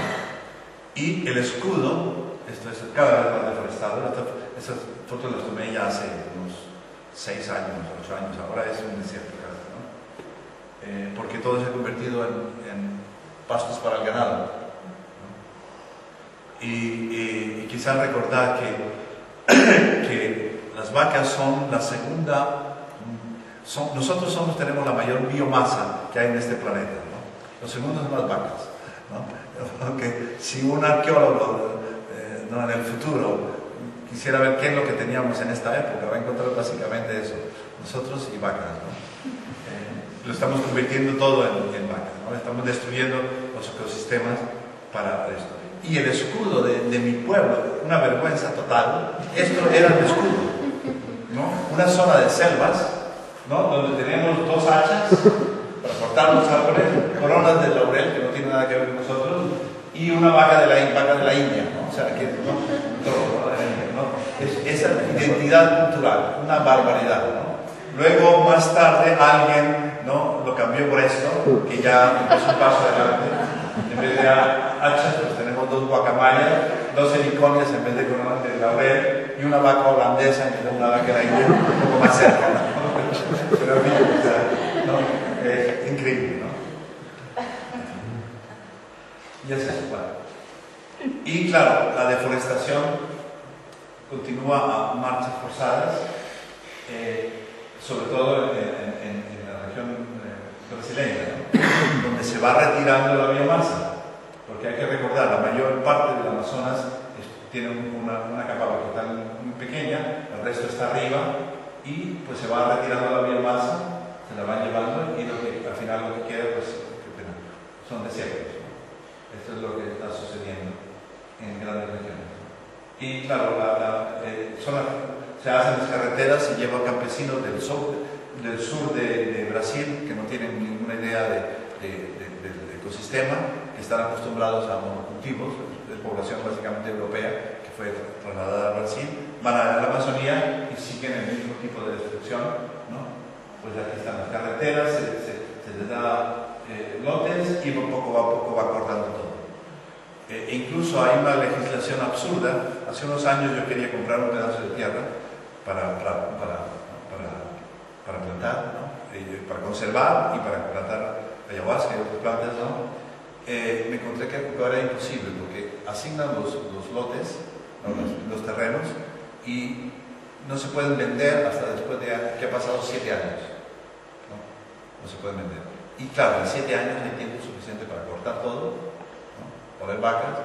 y el escudo, esto es cada vez más deforestado. Estas fotos las tomé ya hace unos 6 años, 8 años, ahora es un desierto casi, ¿no? Porque todo se ha convertido en pastos para el ganado, ¿no? Y quizás recordar que las vacas son la segunda, nosotros tenemos la mayor biomasa que hay en este planeta, ¿no? Los segundos son las vacas, ¿no? Aunque si un arqueólogo en el futuro quisiera ver qué es lo que teníamos en esta época, va a encontrar básicamente eso, nosotros y vacas, ¿no? Lo estamos convirtiendo todo en vacas, ¿no? Estamos destruyendo los ecosistemas para esto. Y el escudo de mi pueblo, una vergüenza total, esto era el escudo, ¿no? Una zona de selvas, ¿no? Donde teníamos 2 hachas para cortar los árboles, coronas de laurel, que no tiene nada que ver con nosotros, y una vaca de la India, ¿no? O sea, que todo, ¿no? Esa identidad cultural, una barbaridad, ¿no? Luego, más tarde, alguien, ¿no?, lo cambió por esto, que ya es un paso adelante. En vez de hachas, pues tenemos 2 guacamayas, 2 heliconias en vez de coronas de laurel, y una vaca holandesa en vez de una vaca de la India, un poco más cerca, ¿no? Pero bien, o sea, ¿no? Es increíble, ¿no? Y así es igual. Y claro, la deforestación continúa a marchas forzadas, sobre todo en la región brasileña, ¿no? Donde se va retirando la biomasa, porque hay que recordar, la mayor parte del Amazonas tiene una capa vegetal muy pequeña, el resto está arriba, y pues se va retirando la biomasa, se la van llevando, y al final lo que queda, pues, son desiertos, ¿no? Esto es lo que está sucediendo en grandes regiones. Y claro, se hacen las carreteras y llevan campesinos del sur de Brasil, que no tienen ninguna idea del ecosistema, que están acostumbrados a monocultivos, es población básicamente europea, que fue trasladada a Brasil, van a la Amazonía y siguen el mismo tipo de destrucción, ¿no? Pues aquí están las carreteras, se les da lotes y poco a poco va cortando todo. Incluso hay una legislación absurda. Hace unos años yo quería comprar un pedazo de tierra para plantar, ¿no? Para conservar y para plantar ayahuasca y otras plantas, ¿no? Me encontré que era imposible porque asignan los lotes, ¿no?, los terrenos, y no se pueden vender hasta después de que ha pasado 7 años, ¿no? No se pueden vender. Y claro, en 7 años hay tiempo suficiente para cortar todo, ¿no?, poner vacas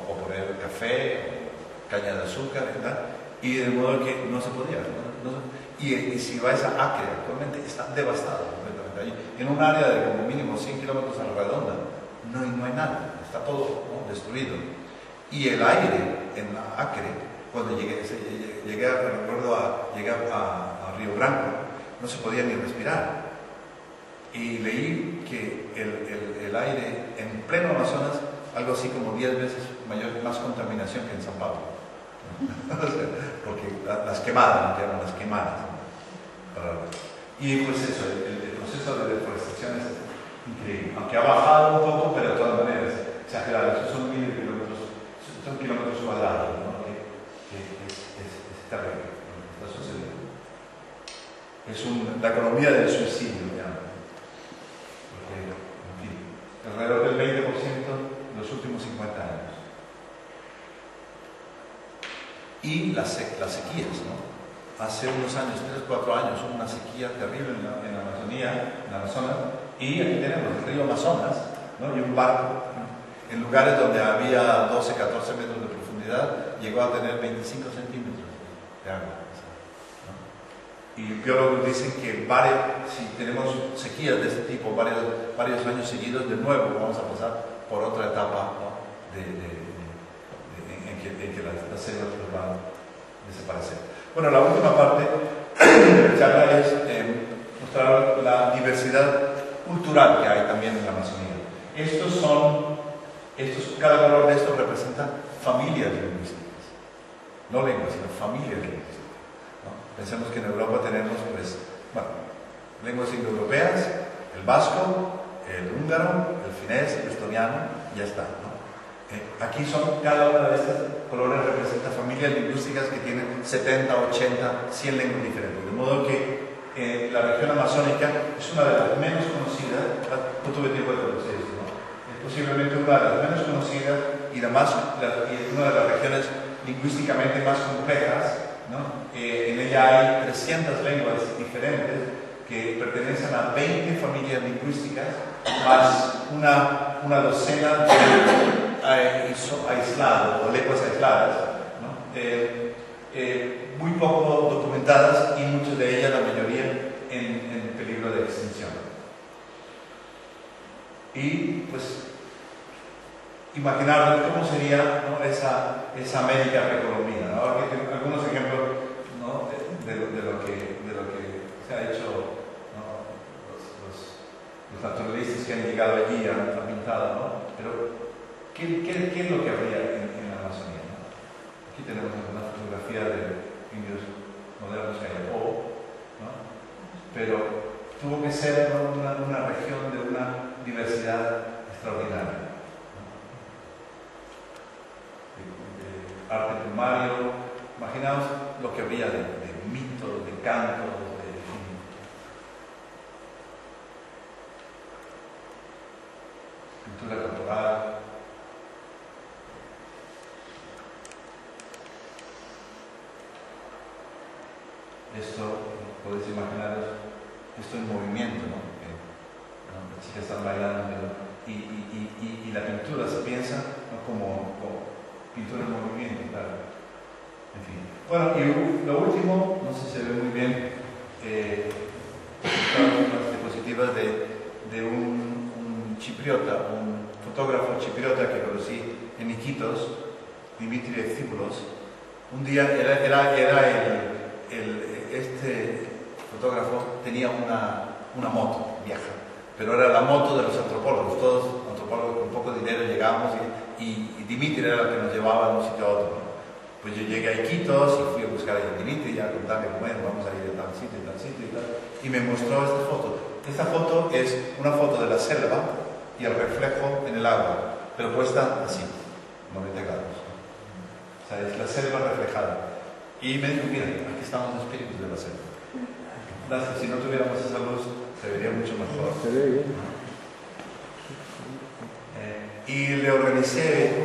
o poner café, caña de azúcar, ¿verdad? Y de modo que no se podía, ¿no? Y si vais a Acre, actualmente está devastado completamente. En un área de como mínimo 100 kilómetros a la redonda no hay nada. está todo, ¿no?, destruido. Y el aire en Acre, cuando llegué a Río Branco, no se podía ni respirar. Y leí que el aire en pleno Amazonas, algo así como 10 veces más contaminación que en San Pablo. Porque las quemadas, llaman las quemadas. Y pues eso, el proceso de deforestación es increíble. Aunque ha bajado un poco, pero de todas maneras, exagerado. Esos son 1000 kilómetros, son kilómetros cuadrados, ¿no?, que es terrible lo que está sucediendo. Es la economía del suicidio, ¿no? Porque, en fin, alrededor del 20% en los últimos 50 años. Y las sequías, ¿no? Hace unos años, 3 o 4 años, hubo una sequía terrible en la Amazonía, en Amazonas, y aquí tenemos el río Amazonas, ¿no?, y un barco, en lugares donde había 12, 14 metros de profundidad, llegó a tener 25 centímetros de agua, ¿no? Y biólogos dicen que si tenemos sequías de este tipo varios años seguidos, de nuevo vamos a pasar por otra etapa, ¿no?, en que las selvas van a desaparecer. Bueno, la última parte de la charla es mostrar la diversidad cultural que hay también en la Amazonía. Cada color de estos representa familias lingüísticas, no lenguas, sino familias lingüísticas, ¿no? Pensemos que en Europa tenemos, pues, lenguas indoeuropeas, el vasco, el húngaro, el finés, el estoniano, y ya está, ¿no? Aquí cada una de estas colores representa familias lingüísticas que tienen 70, 80, 100 lenguas diferentes. De modo que la región amazónica es una de las menos conocidas, no tuve tiempo de conocer esto, ¿no? Es posiblemente una de las menos conocidas y una de las regiones lingüísticamente más complejas, ¿no? En ella hay 300 lenguas diferentes que pertenecen a 20 familias lingüísticas, más una docena de aislados o lenguas aisladas, ¿no? Muy poco documentadas y muchas de ellas, la mayoría, en peligro de extinción. Y pues imaginar cómo sería, ¿no?, esa América precolombina, ¿no? Aquí tengo algunos ejemplos, ¿no?, de lo que se ha hecho, ¿no?, los naturalistas que han llegado allí han pintado, ¿no? Pero ¿qué es lo que habría en la Amazonía, ¿no? Aquí tenemos una fotografía de indios modernos que hay, ¿no? Pero tuvo que ser, ¿no?, una región de una diversidad extraordinaria, ¿no? De arte primario, imaginaos lo que habría de mitos, de cantos, pintura corporal. Esto, podéis imaginaros, esto en movimiento, ¿no? Las chicas están bailando, y la pintura se piensa, ¿no?, como pintura en movimiento, claro. En fin. Bueno, y lo último, no sé si se ve muy bien, unas diapositivas de un chipriota, un fotógrafo chipriota que conocí en Iquitos, Dimitri Efthíbulos. Un día este fotógrafo tenía una moto vieja, pero era la moto de los antropólogos, todos antropólogos con poco dinero llegábamos y Dimitri era el que nos llevaba de un sitio a otro, ¿no? Pues yo llegué a Iquitos y fui a buscar a Dimitri y a contarle, bueno, vamos a ir a tal sitio y tal, y me mostró esta foto. Esta foto es una foto de la selva y el reflejo en el agua, pero puesta así, 90 grados, ¿no? O sea, es la selva reflejada. Y me dijo, mira, aquí estamos los espíritus de la selva. Gracias, si no tuviéramos esa luz, se vería mucho mejor. Se ve bien. Y le organicé,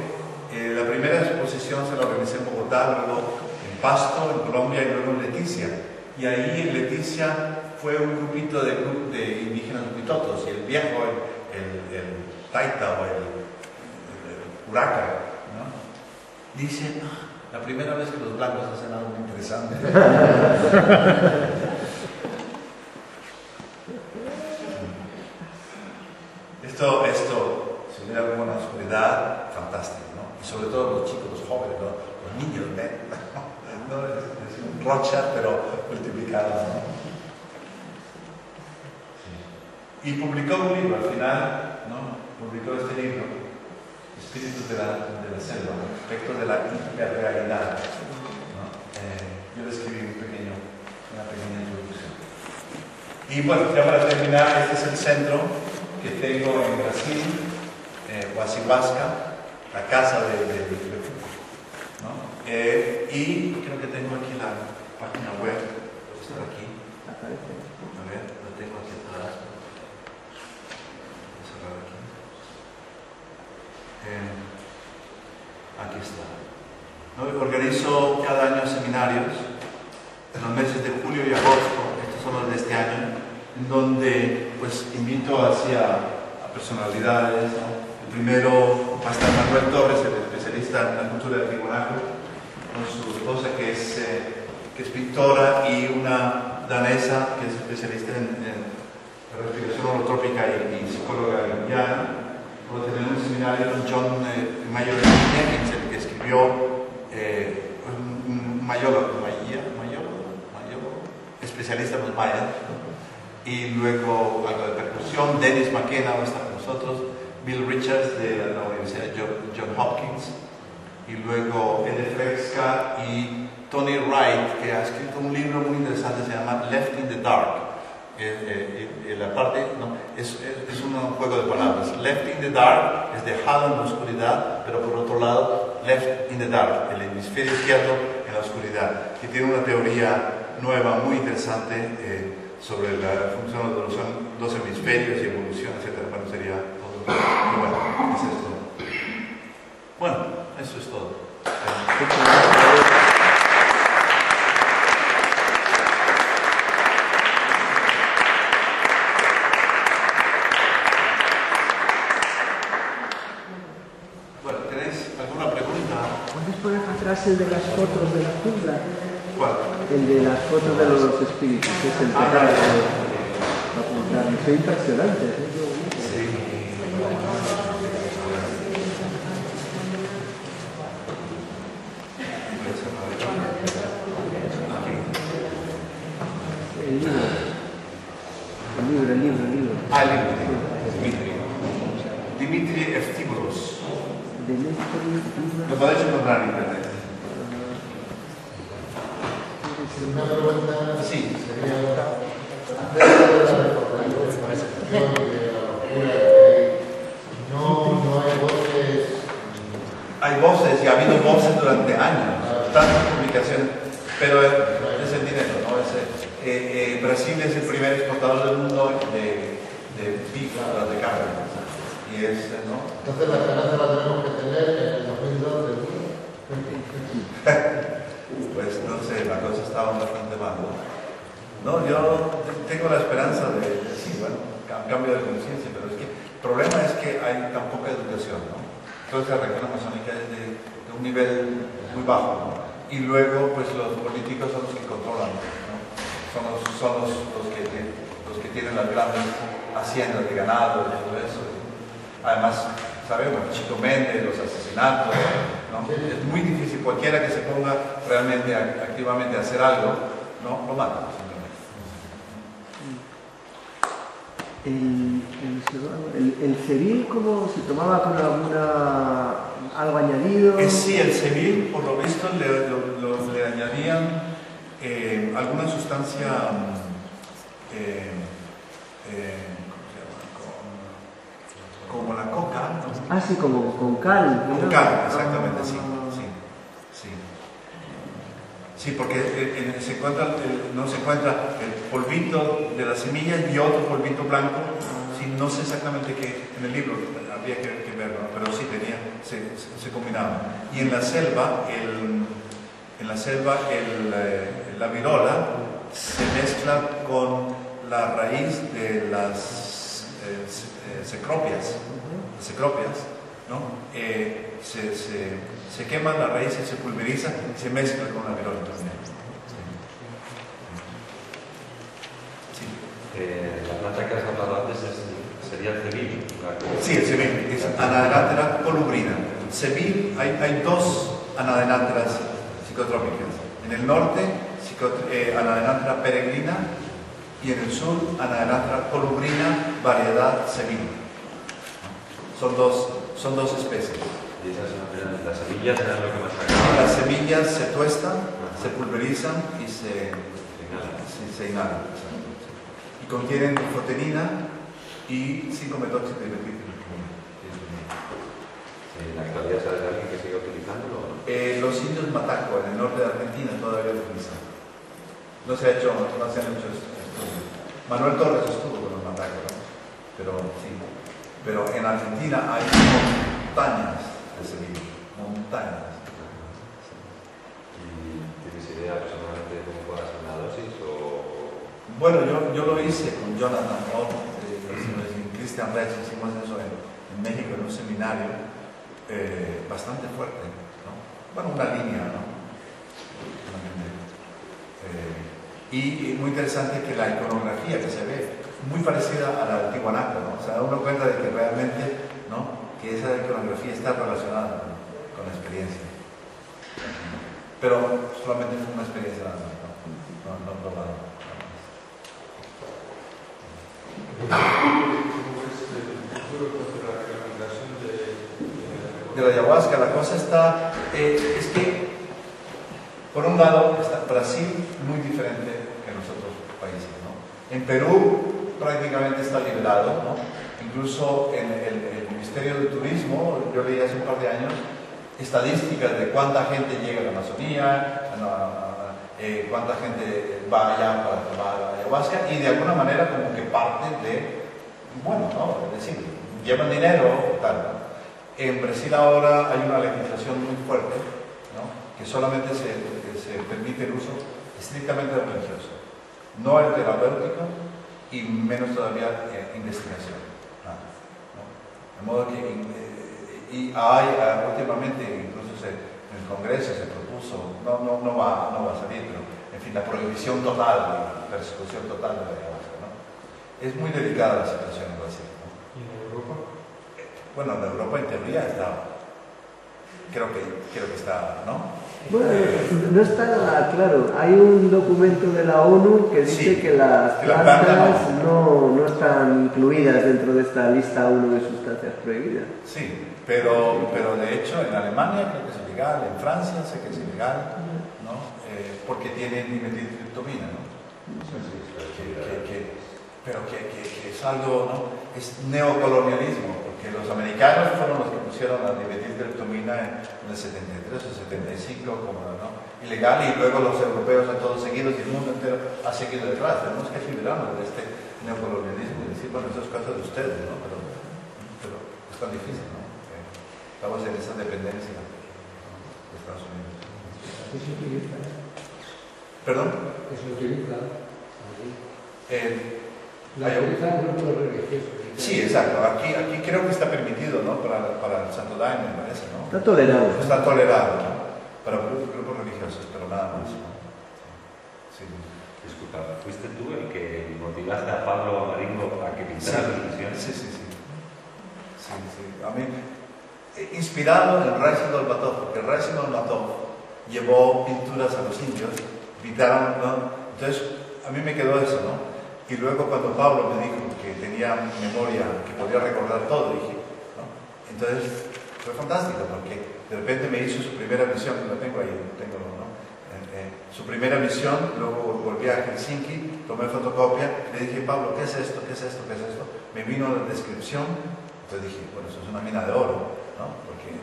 la primera exposición se la organicé en Bogotá, luego en Pasto, en Colombia, y luego en Leticia. Y ahí en Leticia fue un grupito de indígenas huitotos, y el viejo, el taita o el huraca, ¿no?, dice, la primera vez que los blancos hacen algo interesante. Esto, si hubiera alguna oscuridad, rocha, pero multiplicado, ¿no? Y publicó un libro al final, ¿no? Publicó este libro, Espíritus de la Selva, Efectos de la Hiperrealidad, ¿no? Yo le escribí una pequeña introducción. Y bueno, ya para terminar, este es el centro que tengo en Brasil, Huasihuasca, la casa de Foucault, ¿no? Y creo que tengo aquí la página web, está aquí. A ver, lo tengo aquí atrás. Aquí está. ¿No? Organizo cada año seminarios en los meses de julio y agosto, estos son los de este año, en donde pues invito a personalidades, ¿no? El primero va a estar Manuel Torres, el especialista en la cultura del Tiwanaku, con su esposa que es pintora, y una danesa que es especialista en respiración holotrópica y psicóloga indiana. Luego tenemos un seminario con John Mayor, que escribió especialista en los mayas, y luego algo de percusión. Dennis McKenna va a estar con nosotros, Bill Richards de la Universidad John Hopkins, y luego Ede Fresca y Tony Wright, que ha escrito un libro muy interesante, se llama Left in the Dark. La parte, ¿no? es un juego de palabras. Left in the dark es dejado en la oscuridad, pero por otro lado, left in the dark, el hemisferio izquierdo en la oscuridad. Y tiene una teoría nueva muy interesante sobre la función de los dos hemisferios y evolución, etc. Bueno, sería todo. Y bueno, es esto. Bueno, eso es todo. Atrás el de las fotos de la jungla. ¿Cuál? El de las fotos de los espíritus, es el que para apuntar. Es impresionante, ¿eh? Sí. El libro. Ah, el libro. Dimitri Eftiboros. Lo podéis encontrar en internet. Una pregunta, Sí. sería antes de la reformación de la locura que no hay voces. Hay voces y ha habido voces durante años, tantas publicaciones, pero es el dinero, ¿no? Brasil es el primer exportador del mundo de beef, de carne. Y ¿no? Entonces la esperanza la tenemos que tener en el 2002 del mundo. Pues no sé, la cosa estaba bastante mal, ¿no? No, yo tengo la esperanza de sí, bueno, cambio de conciencia, pero es que el problema es que hay tan poca educación, ¿no? Entonces la región amazónica es de un nivel muy bajo, ¿no? Y luego, pues los políticos son los que controlan, ¿no? Son los que tienen las grandes haciendas de ganado y todo eso. Además, sabemos, Chico Méndez, los asesinatos, ¿no? Es muy difícil, cualquiera que se ponga realmente activamente a hacer algo, ¿no? Lo mata. El cebil, ¿cómo se tomaba con algo añadido? Sí, el cebil, por lo visto, le añadían alguna sustancia como la coca, ¿no? Ah, sí, como con cal. Con cal, exactamente, sí. Sí, porque no se encuentra el polvito de la semilla y otro polvito blanco. Sí, no sé exactamente qué, en el libro había que verlo, pero sí se combinaban. Y en la selva, la virola se mezcla con la raíz de las cecropias, ¿no? Se quema la raíz y se pulveriza y se mezcla con la virola también. Sí. La planta que has hablado antes sería el cebil. Sí, el cebil, es Anadenantera colubrina. Cebil, hay dos anadenanteras psicotrópicas. En el norte Anadenanthra peregrina, y en el sur Anadenanthra colubrina, variedad Sevilla. Son dos especies. Y las semillas eran lo que más sacaba. Las semillas se tuestan, se pulverizan y se inhalan. Y contienen nicotinina y 5-metóxido de metilciclina. ¿En la actualidad sabes de alguien que sigue utilizándolo? Los indios Mataco en el norte de Argentina todavía lo utilizan. No se han hecho estudios. Manuel Torres estuvo con los Mataco, ¿no? Pero sí. Pero en Argentina hay montañas de semillas, montañas. ¿Y tienes idea personalmente de cómo pueda ser una dosis? Bueno, yo lo hice con Jonathan Roth, y Christian Rex, hicimos eso en México en un seminario bastante fuerte, ¿no? Bueno, una línea, ¿no? Y muy interesante que la iconografía que se ve muy parecida a la antigua Nacra, ¿no? O sea, da uno cuenta de que realmente, ¿no? Que esa iconografía está relacionada con la experiencia. Pero solamente fue una experiencia nada más, no probada. De la ayahuasca, la cosa está, es que por un lado está Brasil muy diferente que los otros países, ¿no? En Perú prácticamente está liberado, ¿no? Incluso en el Ministerio de Turismo, yo leí hace un par de años estadísticas de cuánta gente llega a la Amazonía, cuánta gente va allá para tomar ayahuasca, y de alguna manera como que parte de, bueno, ¿no? Es decir, llevan dinero, tal, ¿no? En Brasil ahora hay una legislación muy fuerte, ¿no? Que solamente se permite el uso estrictamente religioso, no el terapéutico y menos todavía investigación. ¿No? De modo que y hay últimamente, incluso en el Congreso se propuso, no va a salir, pero en fin, la prohibición total, la persecución total de la ayahuasca, ¿no? Es muy delicada la situación en Brasil, ¿no? ¿Y en Europa? Bueno, en Europa en teoría está, creo que está, ¿no? Bueno, no está claro. Hay un documento de la ONU que dice Sí, que las que la plantas planta no están incluidas dentro de esta lista 1 de sustancias prohibidas. Sí, pero de hecho en Alemania creo que es ilegal, en Francia sé que es ilegal, ¿no? Porque tiene dimetiltriptomina, ¿no? Pero que es algo, ¿no? Es neocolonialismo, porque los americanos fueron los que pusieron la dimetiltriptomina en el 73 o 75 como, ¿no? Ilegal, y luego los europeos han todos seguidos y el mundo entero ha seguido detrás. Tenemos que liberarnos de este neocolonialismo y decir, bueno, eso es cosa de ustedes, ¿no? Pero es tan difícil, ¿no? Estamos en esa dependencia, ¿no? De Estados Unidos. ¿Qué se utiliza? ¿Perdón? ¿Qué se utiliza? La utilizan grupos religiosos. Sí, exacto. Aquí creo que está permitido, ¿no? Para el Santo Daime, me parece, ¿no? Está tolerado. Está tolerado, ¿no? Para grupos religiosos, pero nada más, ¿no? Sí. Disculpa, ¿fuiste tú el que motivaste a Pablo Amaringo a que pintara sus visiones? Sí. A mí, inspirado en Raisin Dolmatov, porque Raisin Dolmatov llevó pinturas a los indios, pintaron, ¿no? Entonces, a mí me quedó eso, ¿no? Y luego cuando Pablo me dijo que tenía memoria, que podía recordar todo, dije, ¿no? Entonces fue fantástico porque de repente me hizo su primera visión, lo tengo ahí, ¿no? Su primera visión, luego volví a Helsinki, tomé fotocopia, le dije, Pablo, ¿qué es esto? ¿Qué es esto? ¿Qué es esto? Me vino la descripción, entonces dije, bueno, eso es una mina de oro, ¿no? Porque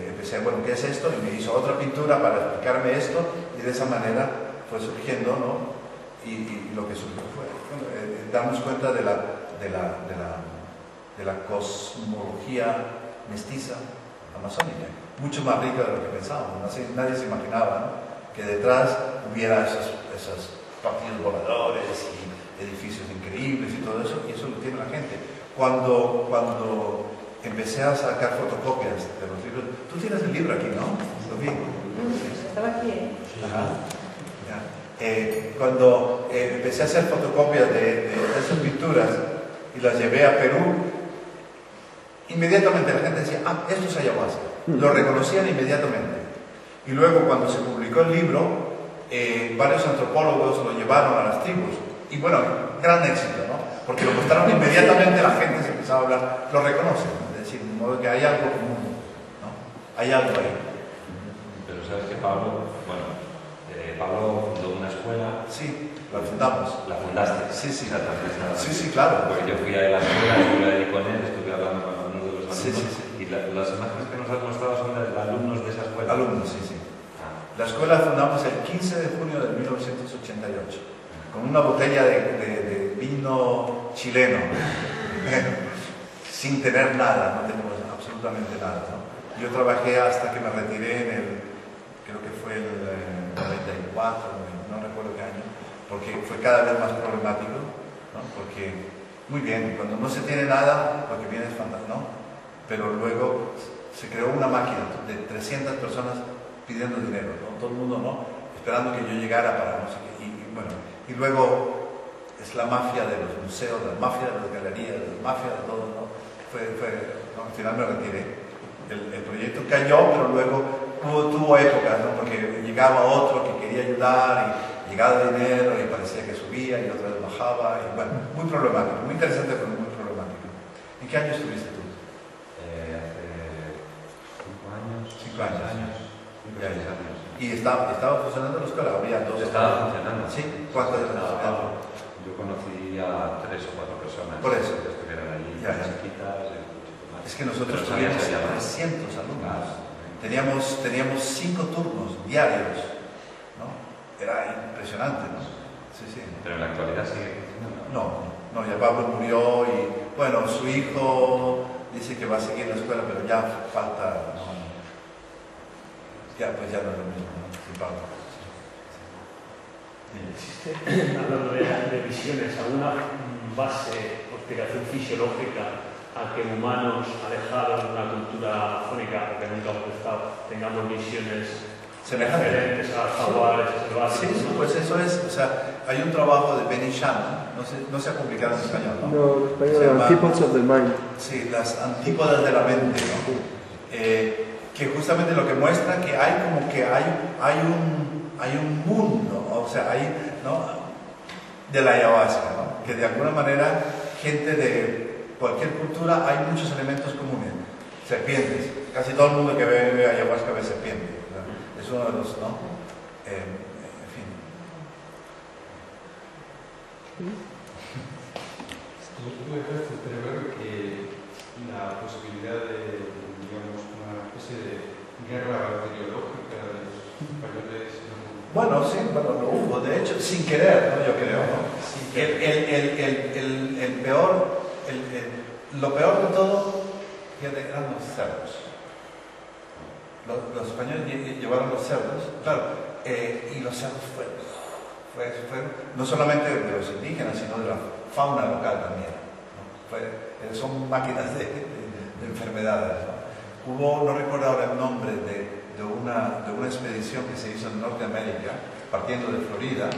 empecé, bueno, ¿qué es esto? Y me hizo otra pintura para explicarme esto, y de esa manera fue surgiendo, ¿no? Y lo que surgió fue darnos cuenta de la cosmología mestiza amazónica, mucho más rica de lo que pensábamos. Nadie se imaginaba, ¿no? Que detrás hubiera esos partidos voladores y edificios increíbles y todo eso, y eso lo tiene la gente. Cuando empecé a sacar fotocopias de los libros, tú tienes el libro aquí, ¿no? Lo vi. Estaba aquí, ¿eh? Ajá. Cuando empecé a hacer fotocopias de esas pinturas y las llevé a Perú, inmediatamente la gente decía, esto es ayahuasca. Lo reconocían inmediatamente. Y luego cuando se publicó el libro, varios antropólogos lo llevaron a las tribus. Y bueno, gran éxito, ¿no? Porque lo mostraron inmediatamente, la gente se empezaba a hablar, lo reconoce, es decir, de modo que hay algo común, ¿no? Hay algo ahí. Pero sabes que Pablo, Pablo fundó una escuela. Sí, la fundamos. ¿La fundaste? Sí, sí. Sí, sí, claro. Porque yo fui a la escuela, estuve ahí con él, estuve hablando con algunos de los alumnos. Sí, sí, sí. Y las imágenes que nos has mostrado son de alumnos de esa escuela. Alumnos, sí, sí. La escuela fundamos el 15 de junio de 1988, con una botella de vino chileno, sin tener nada, no tenemos absolutamente nada, ¿no? Yo trabajé hasta que me retiré creo que fue el 94, no recuerdo qué año, porque fue cada vez más problemático, ¿no? Porque, muy bien, cuando no se tiene nada, lo que viene es fantástico, ¿no? Pero luego se creó una máquina de 300 personas pidiendo dinero, ¿no? Todo el mundo, ¿no? Esperando que yo llegara para no sé qué, y bueno, y luego es la mafia de los museos, la mafia de las galerías, la mafia de todo, ¿no? ¿no? Al final me retiré. El proyecto cayó, pero luego tuvo épocas, ¿no? Porque llegaba otro que quería ayudar y llegaba dinero y parecía que subía y otra vez bajaba, y bueno, muy problemático, muy interesante, pero muy problemático. ¿En qué año estuviste tú? Hace 5 años. 5 años. Ya, ya. ¿Y estaba funcionando la escuela? ¿Había dos? Estaba funcionando. ¿Sí? ¿Cuántas estaba? eran? Yo conocí a 3 o 4 personas. Por eso. Que estuvieran allí, Ya, ya. chiquitas. Es que nosotros Pero sabía teníamos que se 300 alumnos. Teníamos 5 turnos diarios, ¿no? Era impresionante, ¿no? Sí, sí. Pero en la actualidad sigue funcionando. No, ya Pablo murió y, bueno, su hijo dice que va a seguir la escuela, pero ya falta, no, ya pues ya no es lo mismo, ¿no? Sin Pablo. ¿Existe, hablando de visiones, alguna base o explicación fisiológica a que humanos alejados de una cultura fónica, porque nunca hemos estado, tengamos visiones diferentes a las jaguares, salvajes? Sí, sí, pues eso es, o sea, hay un trabajo de Benny Shannon, no se ha publicado en español, ¿no? No, en español, Antípodas of the Mind. Sí, las antípodas de la mente, ¿no? Que justamente lo que muestra que hay como que hay un mundo, o sea, hay, ¿no? De la ayahuasca, ¿no? Que de alguna manera gente de cualquier cultura hay muchos elementos comunes. Serpientes, casi todo el mundo que bebe ayahuasca ve serpientes, ¿verdad? Es uno de los, ¿no? En fin. Tú dejaste entrever que la posibilidad de, digamos, una especie de guerra bacteriológica de los españoles. Bueno, sí, bueno, lo hubo, de hecho, sin querer, ¿no? Yo creo, ¿no? Lo peor de todo, fíjate, eran los cerdos. Los españoles llevaron los cerdos, claro, y los cerdos fueron no solamente de los indígenas, sino de la fauna local también, ¿no? Son máquinas de enfermedades, ¿no? Hubo, no recuerdo ahora el nombre de una expedición que se hizo en Norteamérica, partiendo de Florida,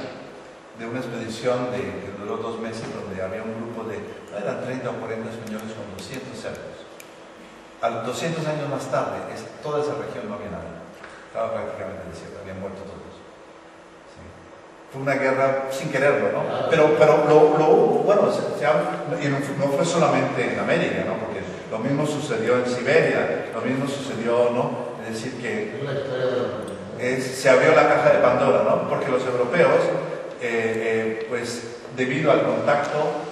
de una expedición que duró 2 meses, donde había un grupo eran 30 o 40 españoles con 200 cerdos. A los 200 años más tarde, toda esa región no había nada. Estaba prácticamente desierta, habían muerto todos. Sí. Fue una guerra sin quererlo, ¿no? Pero lo hubo, bueno, y no fue solamente en América, ¿no? Porque lo mismo sucedió en Siberia, lo mismo sucedió, ¿no? Es decir, que se abrió la caja de Pandora, ¿no? Porque los europeos, pues debido al contacto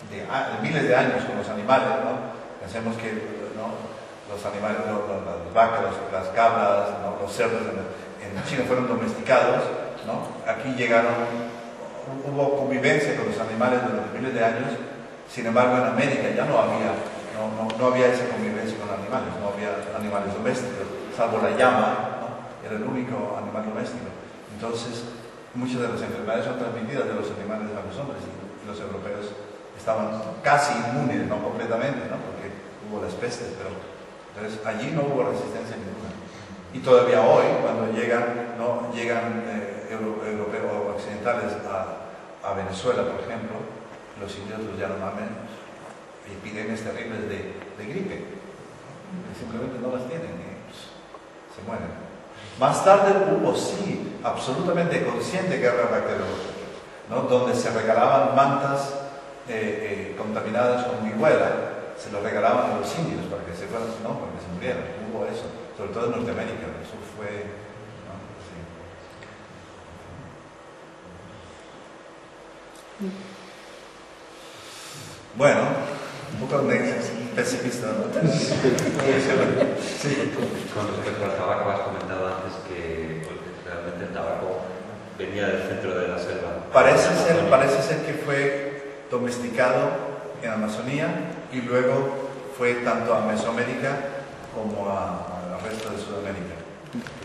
de miles de años con los animales, ¿no? Pensemos que, ¿no? Los animales, las vacas, las cabras, ¿no? Los cerdos en China fueron domesticados, ¿no? Aquí hubo convivencia con los animales durante miles de años. Sin embargo, en América ya no había esa convivencia con animales, no había animales domésticos, salvo la llama, ¿no? Era el único animal doméstico. Entonces, muchas de las enfermedades son transmitidas de los animales a los hombres, y los europeos estaban casi inmunes, no completamente, ¿no? Porque hubo las pestes, pero entonces allí no hubo resistencia ninguna. Y todavía hoy, cuando llegan europeos o occidentales a Venezuela, por ejemplo, los indios los llaman epidemias terribles de gripe, que simplemente no las tienen y pues, se mueren. Más tarde hubo, sí, absolutamente consciente guerra bacteriológica, ¿no? Donde se regalaban mantas contaminadas con vihuela, se los regalaban a los indios para que se fueran, no, para que se murieran. Hubo eso, sobre todo en Norteamérica, eso fue, ¿no? Sí. Bueno, un poco pesimista, ¿no? Sí. Con respecto al tabaco, has comentado antes que realmente el tabaco venía del centro de la selva. Parece ser que fue domesticado en Amazonía y luego fue tanto a Mesoamérica como al resto de Sudamérica.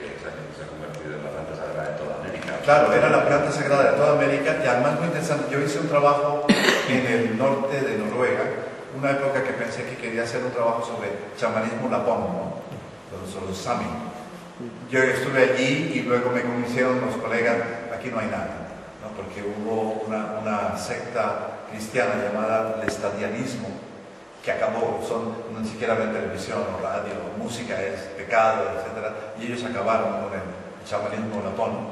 Exacto, se ha convertido en la planta sagrada de toda América. Claro, era la planta sagrada de toda América y además muy interesante. Yo hice un trabajo en el norte de Noruega, una época que pensé que quería hacer un trabajo sobre chamanismo lapón, ¿no? Los Sami. Yo estuve allí y luego me convencieron los colegas, aquí no hay nada, ¿no? Porque hubo una secta cristiana llamada el estadianismo que acabó, ni siquiera ven televisión o radio, música es pecado, etc. Y ellos acabaron con el chamanismo lapón.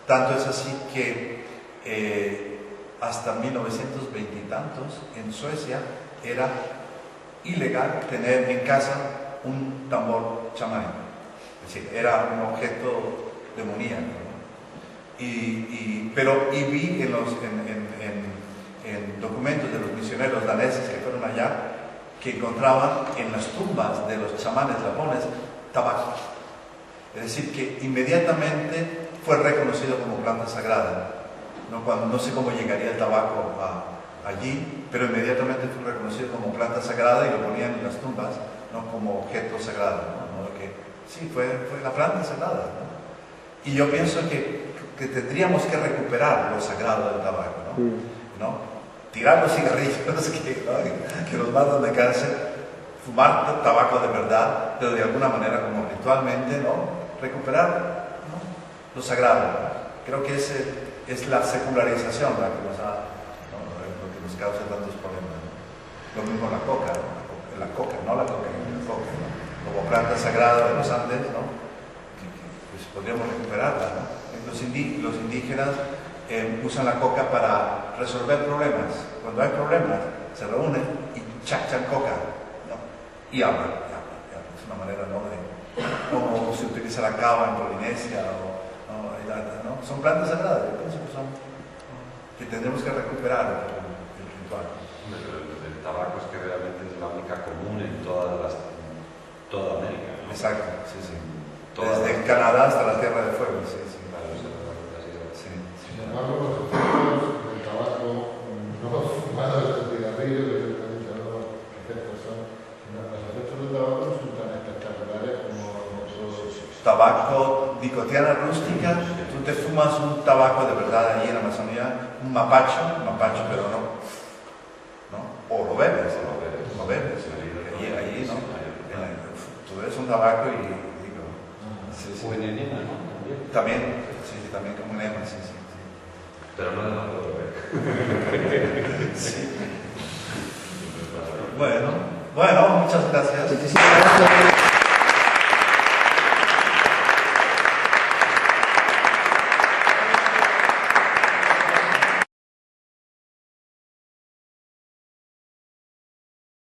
Tanto es así que hasta 1920 y tantos en Suecia era ilegal tener en casa un tambor chamánico. Es decir, era un objeto demoníaco, ¿no? Y vi en documentos de los misioneros daneses que fueron allá que encontraban en las tumbas de los chamanes lapones tabaco. Es decir, que inmediatamente fue reconocido como planta sagrada. No sé cómo llegaría el tabaco allí, pero inmediatamente fue reconocido como planta sagrada y lo ponían en las tumbas, ¿no? Como objeto sagrado, ¿no? Que, sí, fue la planta sagrada, ¿no? Y yo pienso que tendríamos que recuperar lo sagrado del tabaco, ¿no? Tirar los cigarrillos que nos matan de cáncer, fumar tabaco de verdad, pero de alguna manera como ritualmente, ¿no? Recuperar, ¿no? Lo sagrado, ¿no? Creo que es la secularización la que lo que nos causa tantos problemas, ¿no? Lo mismo la coca, ¿no? La coca, ¿no? La cocaína, la coca, ¿no? Como planta sagrada de los Andes, ¿no? Pues podríamos recuperarla, ¿no? Los indígenas usan la coca para resolver problemas. Cuando hay problemas, se reúnen y chachan coca, ¿no? Y hablan. Es una manera, ¿no? De cómo se utiliza la cava en Polinesia, ¿no? Son plantas sagradas, yo pienso que que tendremos que recuperar el ritual. El tabaco es que realmente es la única común en toda América, ¿no? Exacto, sí. Desde Canadá hasta la Tierra del Fuego, sí. Sin embargo, los efectos del tabaco, no fumados de cigarrillos, directamente los efectos del tabaco son tan espectaculares como otros. Tabaco, nicotiana rústica, tú te fumas un tabaco de verdad allí en Amazonía, un mapacho, pero no. O lo bebes, allí, ¿no? Tú ves un tabaco y digo, O en enema, ¿no? También, también como enema, sí. Pero no demasiado beber. Sí. Bueno, muchas gracias. Muchísimas gracias.